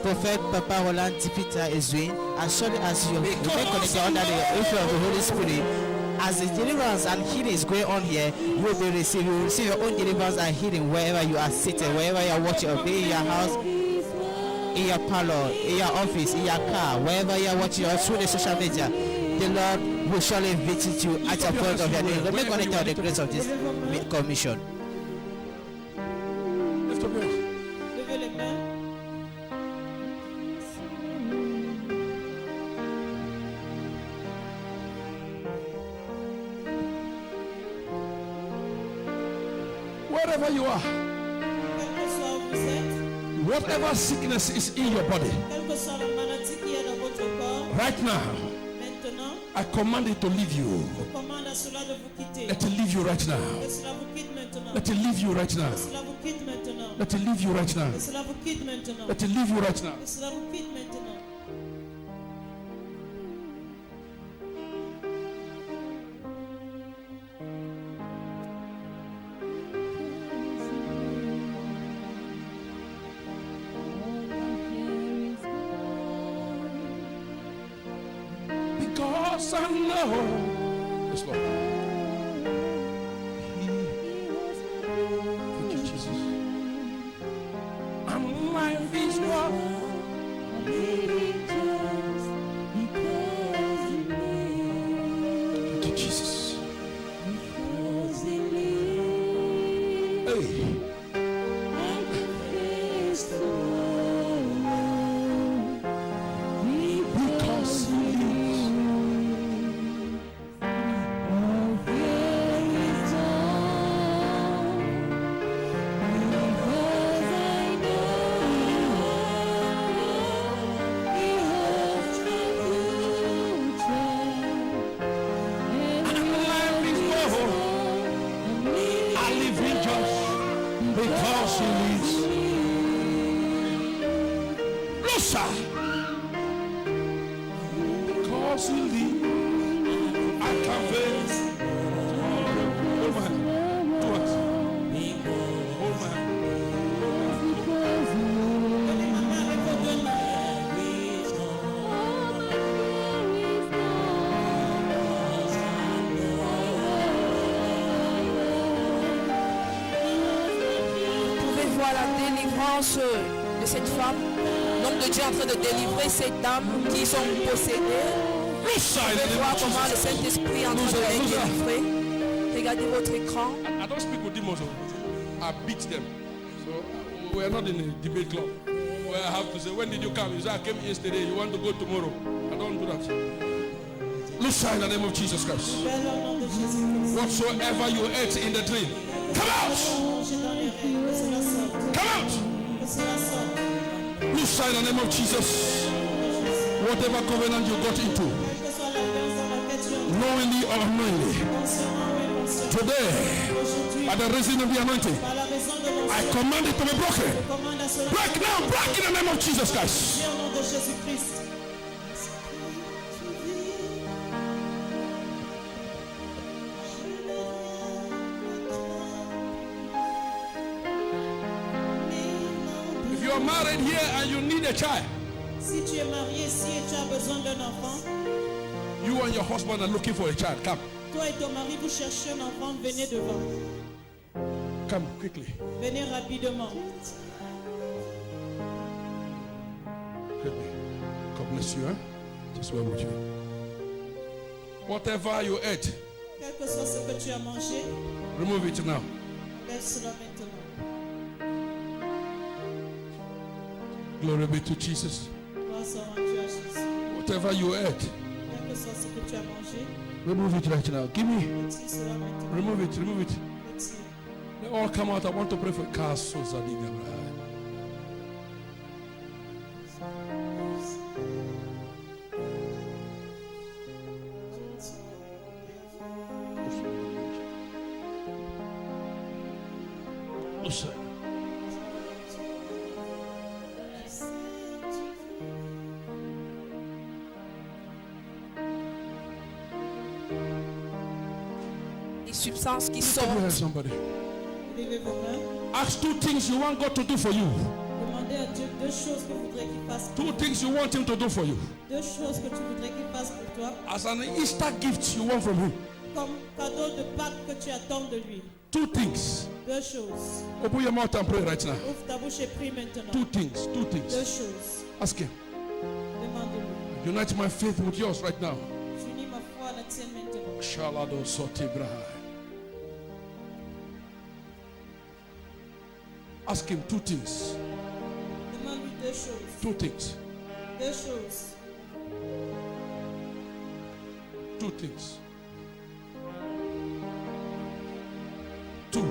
Prophet Papa Roland Tipita is doing, as surely as you remain connected under the influence of the Holy Spirit. As the deliverance and healing is going on here, you will receive your own deliverance and healing wherever you are seated, wherever you are watching, or be in your house, in your parlor, in your office, in your car, wherever you are watching or through the social media. The Lord will surely visit you at your point of your need. Remain connected to the grace of this commission. Lift up your hands. Levez les mains. Wherever you are, Quel que soit où vous êtes, whatever sickness is in your body, quelle que soit la maladie qui est dans votre corps, right now, maintenant, I command it to leave you. je commande à cela de vous quitter. Let it leave you right now. Que cela vous quitte maintenant. Let it leave you right now. Que cela vous quitte maintenant. Let it leave you right now. Que cela vous quitte maintenant. Let it leave you right now. Que cela vous quitte maintenant. Because I know. Yes, Lord. Thank you, Jesus. And life is what. Thank you, Jesus. Hey. Because he lives. And life is more. I live in just because he lives. Lusa. Because he lives, I can face tomorrow. Hold my hand. Do it. Hold my hand. Donnez ma main avec vos deux mains. Vous pouvez voir la délivrance de cette femme. L'homme de Dieu est en train de délivrer ces dames qui sont possédées. voir comment le Saint-Esprit est en train de les délivrer. Regardez votre écran. I don't speak with demons. I beat them. So we are not in a debate club where I have to say, when did you come? You say, I came yesterday. You want to go tomorrow? I don't do that. Lucia, in the name of Jesus Christ. Père, au nom de Jésus-Christ. Whatsoever you ate in the dream, come out. Mangez dans les rêves, que cela sorte. Come out. Que cela sorte. Lucia, in the name of Jesus. Whatever covenant you got into, Quelle que soit l'alliance dans laquelle tu es, knowingly or unknowingly, consciemment ou inconsciemment. today, Aujourd'hui, by the reason of the anointing, par la raison de mon I sang, command it to be broken. je commande à cela. Break now, break in the name of Jesus Christ. Au nom de Jésus-Christ. If you are married here and you need a child, Si tu es marié ici et tu as besoin d'un enfant, you and your husband are looking for a child. Come, toi et ton mari, vous cherchez un enfant, venez devant. come quickly. Venez rapidement. Quickly. God bless you, huh? Just well with you. Whatever you ate, Quel que soit ce que tu as mangé, remove it now. lève cela maintenant. Glory be to Jesus. Grâce soit rendue à Jésus. Whatever you ate, Quel que soit ce que tu as mangé, remove it right now. Give me. retire cela maintenant. Remove it, remove it. Retire. They all come out. I want to pray for Kaso Zadiga. Listen. Les substances qui Come sortent. here, somebody. Levez vos mains. Ask two things you want God to do for you. Demandez à Dieu deux choses que vous voudrez qu'il fasse. Two things you want Him to do for you. Deux choses que tu voudrais qu'il fasse pour toi. As an Easter gift you want from Him. Comme cadeau de Pâques que tu attends de lui. Two things. Deux choses. Open your mouth and pray right now. Ouvre ta bouche et prie maintenant. Two things. Two Deux things. choses. Ask Him. Demande-lui. Unite my faith with yours right now. J'unis ma foi à la tienne maintenant. Shalado Sotibraha. Ask Him two things. Demande-lui deux choses. Two things. Deux choses. Two things. Two.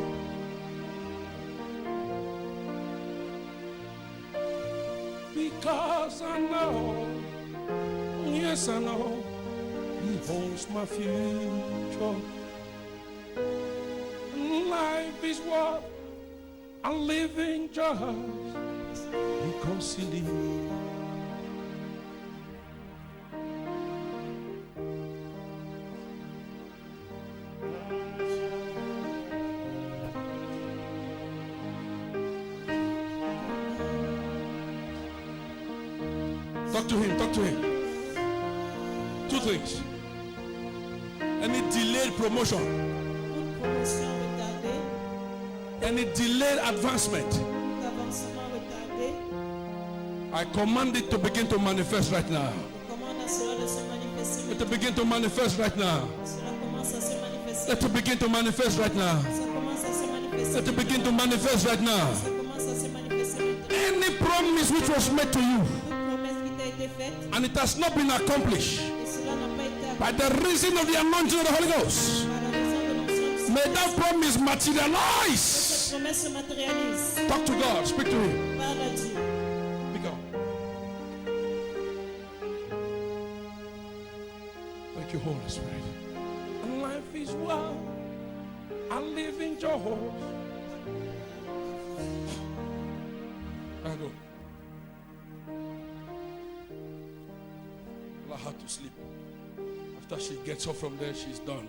Because I know, yes I know, He holds my future. Life is what I'm living just because He lives. Talk to Him, talk to Him. Two things. Any delayed promotion, Toute promotion retardée, any delayed advancement, tout avancement retardé, I command it to begin to manifest right now. je commande à cela de se manifester Let it maintenant. begin to manifest right now. Cela commence à se manifester. Let it begin to manifest right now. Ça commence à se manifester. Let it begin to manifest right now. Ça commence à se manifester maintenant. Any promise which was made to you Toute promesse qui t'a été faite and it has not been accomplished et cela n'a pas été accompli by the reason of the anointing of the Holy Ghost, par la raison de l'onction. may that promise materialize. Cette promesse se matérialise. Talk to God, speak to Him. Parle à Dieu. Speak out. Thank you, Holy Spirit. And life is well. I live in joy. I go. Well, I had to sleep. After she gets up from there, she's done.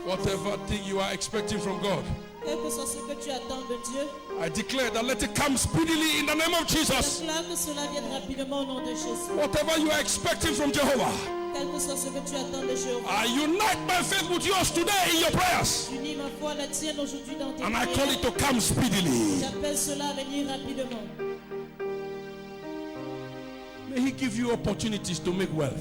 Whatever thing you are expecting from God, Quel que soit ce que tu attends de Dieu, I declare that let it come speedily in the name of Jesus. déclare que cela vienne rapidement au nom de Jésus. Whatever you are expecting from Jehovah, Quel que soit ce que tu attends de Jéhovah, I unite my faith with yours today in your prayers. j'unis ma foi à la tienne aujourd'hui dans tes And I call it prières. to come speedily. J'appelle cela à venir rapidement. May He give you opportunities to make wealth.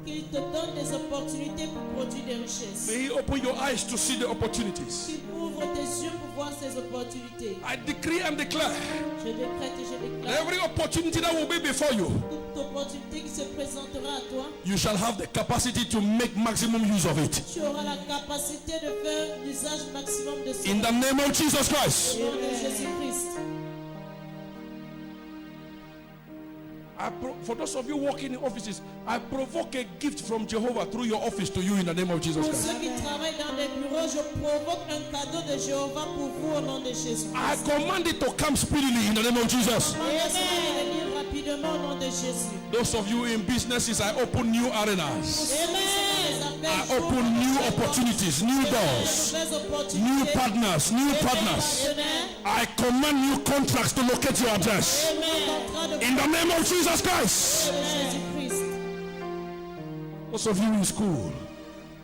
Qu'il te donne des opportunités pour produire des richesses. May He open your eyes to see the opportunities. Qu'il ouvre tes yeux pour voir ces opportunités. I decree and declare Je décrète et je that déclare every opportunity that will be before you, toute opportunité qui se présentera à toi, you shall have the capacity to make maximum use of it. tu auras la capacité de faire l'usage maximum de In cela. the name of Jesus Christ. Au nom de Jésus-Christ. For those of you working in offices, I provoke a gift from Jehovah through your office to you in the name of Jesus Pour Christ. ceux qui travaillent dans des bureaux, je provoque un cadeau de Jéhovah pour vous au nom de Jésus. I command it to come speedily in the name of Jesus. Demandez cela de venir rapidement au nom de Jésus. Those of you in businesses, I open new arenas. I open new opportunities, new doors, new partners, new partners. I command new contracts to locate your address. In the name of Jesus Christ. Jésus-Christ. Those of you in school,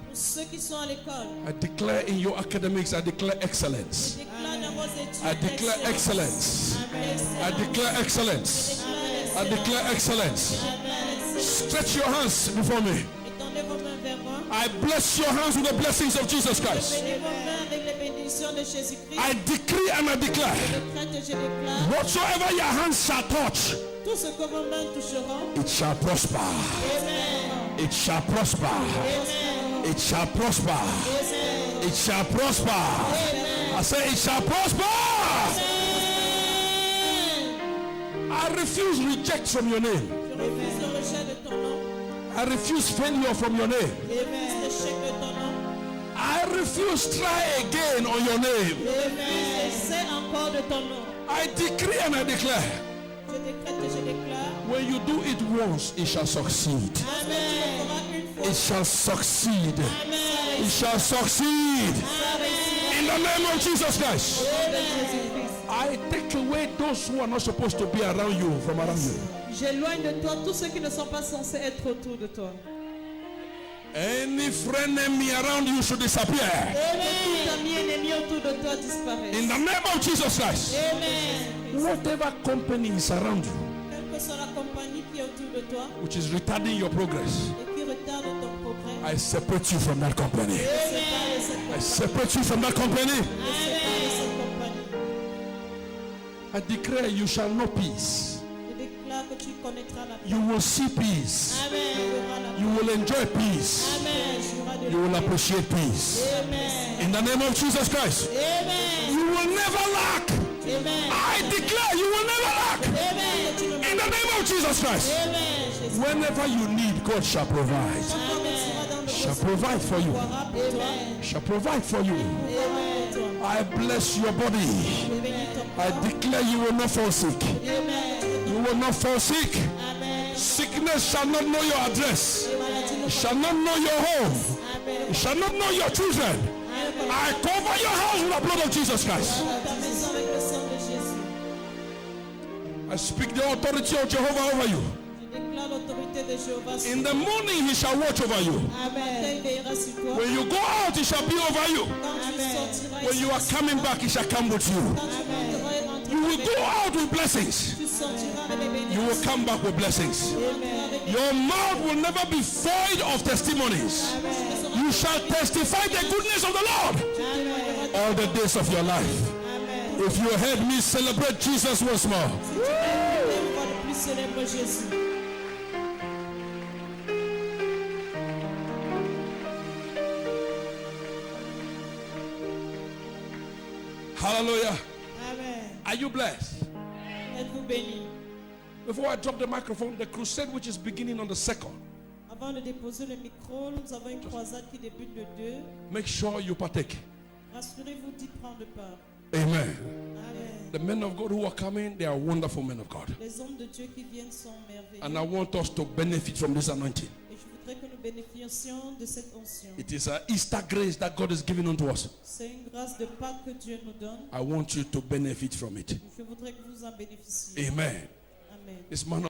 Pour ceux qui sont à l'école, I declare in your academics, I declare excellence. déclare dans vos études. I declare excellence. I declare excellence. I declare excellence. Stretch your hands before me. Étendez vos mains vers moi. I bless your hands with the blessings of Jesus Christ. Bénis vos mains avec les bénédictions de Jésus-Christ. I decree and I declare, Je décrète et je déclare. whatsoever your hands shall touch, Tout ce que vos mains toucheront. it shall prosper. It shall prosper. It shall prosper. It shall prosper. I say it shall prosper. I refuse reject from your name. Je refuse le rejet de ton nom. I refuse failure from your name. Je refuse l'échec de ton nom. I refuse try again on your name. Je refuse l'essai encore de ton nom. I decree and I declare, Je décrète et je déclare. when you do it once, it shall succeed. Tu le feras une fois. It shall succeed. It shall succeed. In the name of Jesus Christ. I take away those who are not supposed to be around you from around you. J'éloigne de toi tous ceux qui ne sont pas censés être autour de toi. Any friend enemy around you should disappear. Tout ami ennemi autour de toi disparaît. In the name of Jesus Christ. Whatever company is around you, Quelle que soit la compagnie qui est autour de toi which is retarding your progress, et qui retarde ton progrès, I separate you from that company. sépare de cette I compagnie. separate you from that company. Sépare de cette compagnie. I declare you shall know peace. Je déclare que tu connaîtras la paix. You will see peace. Tu auras la paix. You will enjoy peace. Tu auras de You will la paix. appreciate peace. In the name of Jesus Christ. You will never lack. I declare you will never lack. In the name of Jesus Christ. Whenever you need, God shall provide. Shall provide for you. Shall provide for you. I bless your body. I declare you will not fall sick. You will not fall sick. Sickness shall not know your address. It shall not know your home. It shall not know your children. I cover your house with the blood of Jesus Christ. Ta maison avec le sang de Jésus. I speak the authority of Jehovah over you. Je déclare l'autorité de Jéhovah sur In the morning, he shall watch over you. Amen. Il veillera sur toi. When you go out, he shall be over you. Quand tu sortiras, When you are coming back, he shall come with you. quand tu monteras et rentreras You will avec go out with blessings. tu sortiras avec les You will bénédictions. come back with blessings. Your mouth will never be void of testimonies. You shall testify the goodness of the Lord all the days of your life. If you heard me, celebrate Jesus once more. Une fois de plus, célèbre Jésus. Hallelujah. Amen. Are you blessed? Êtes-vous bénis? Before I drop the microphone, the crusade which is beginning on the 2nd, Avant de déposer le micro, nous avons une croisade qui débute le 2. make sure you partake. Rassurez-vous d'y prendre part. Amen. Amen. The men of God who are coming, they are wonderful men of God. Les hommes de Dieu qui viennent sont merveilleux. And I want us to benefit from this anointing. Et je voudrais que nous bénéficions de cette onction. It is an Easter grace that God is giving unto us. C'est une grâce de Pâques que Dieu nous donne. I want you to benefit from it. Je voudrais que vous en bénéficiez. Amen. Amen. This man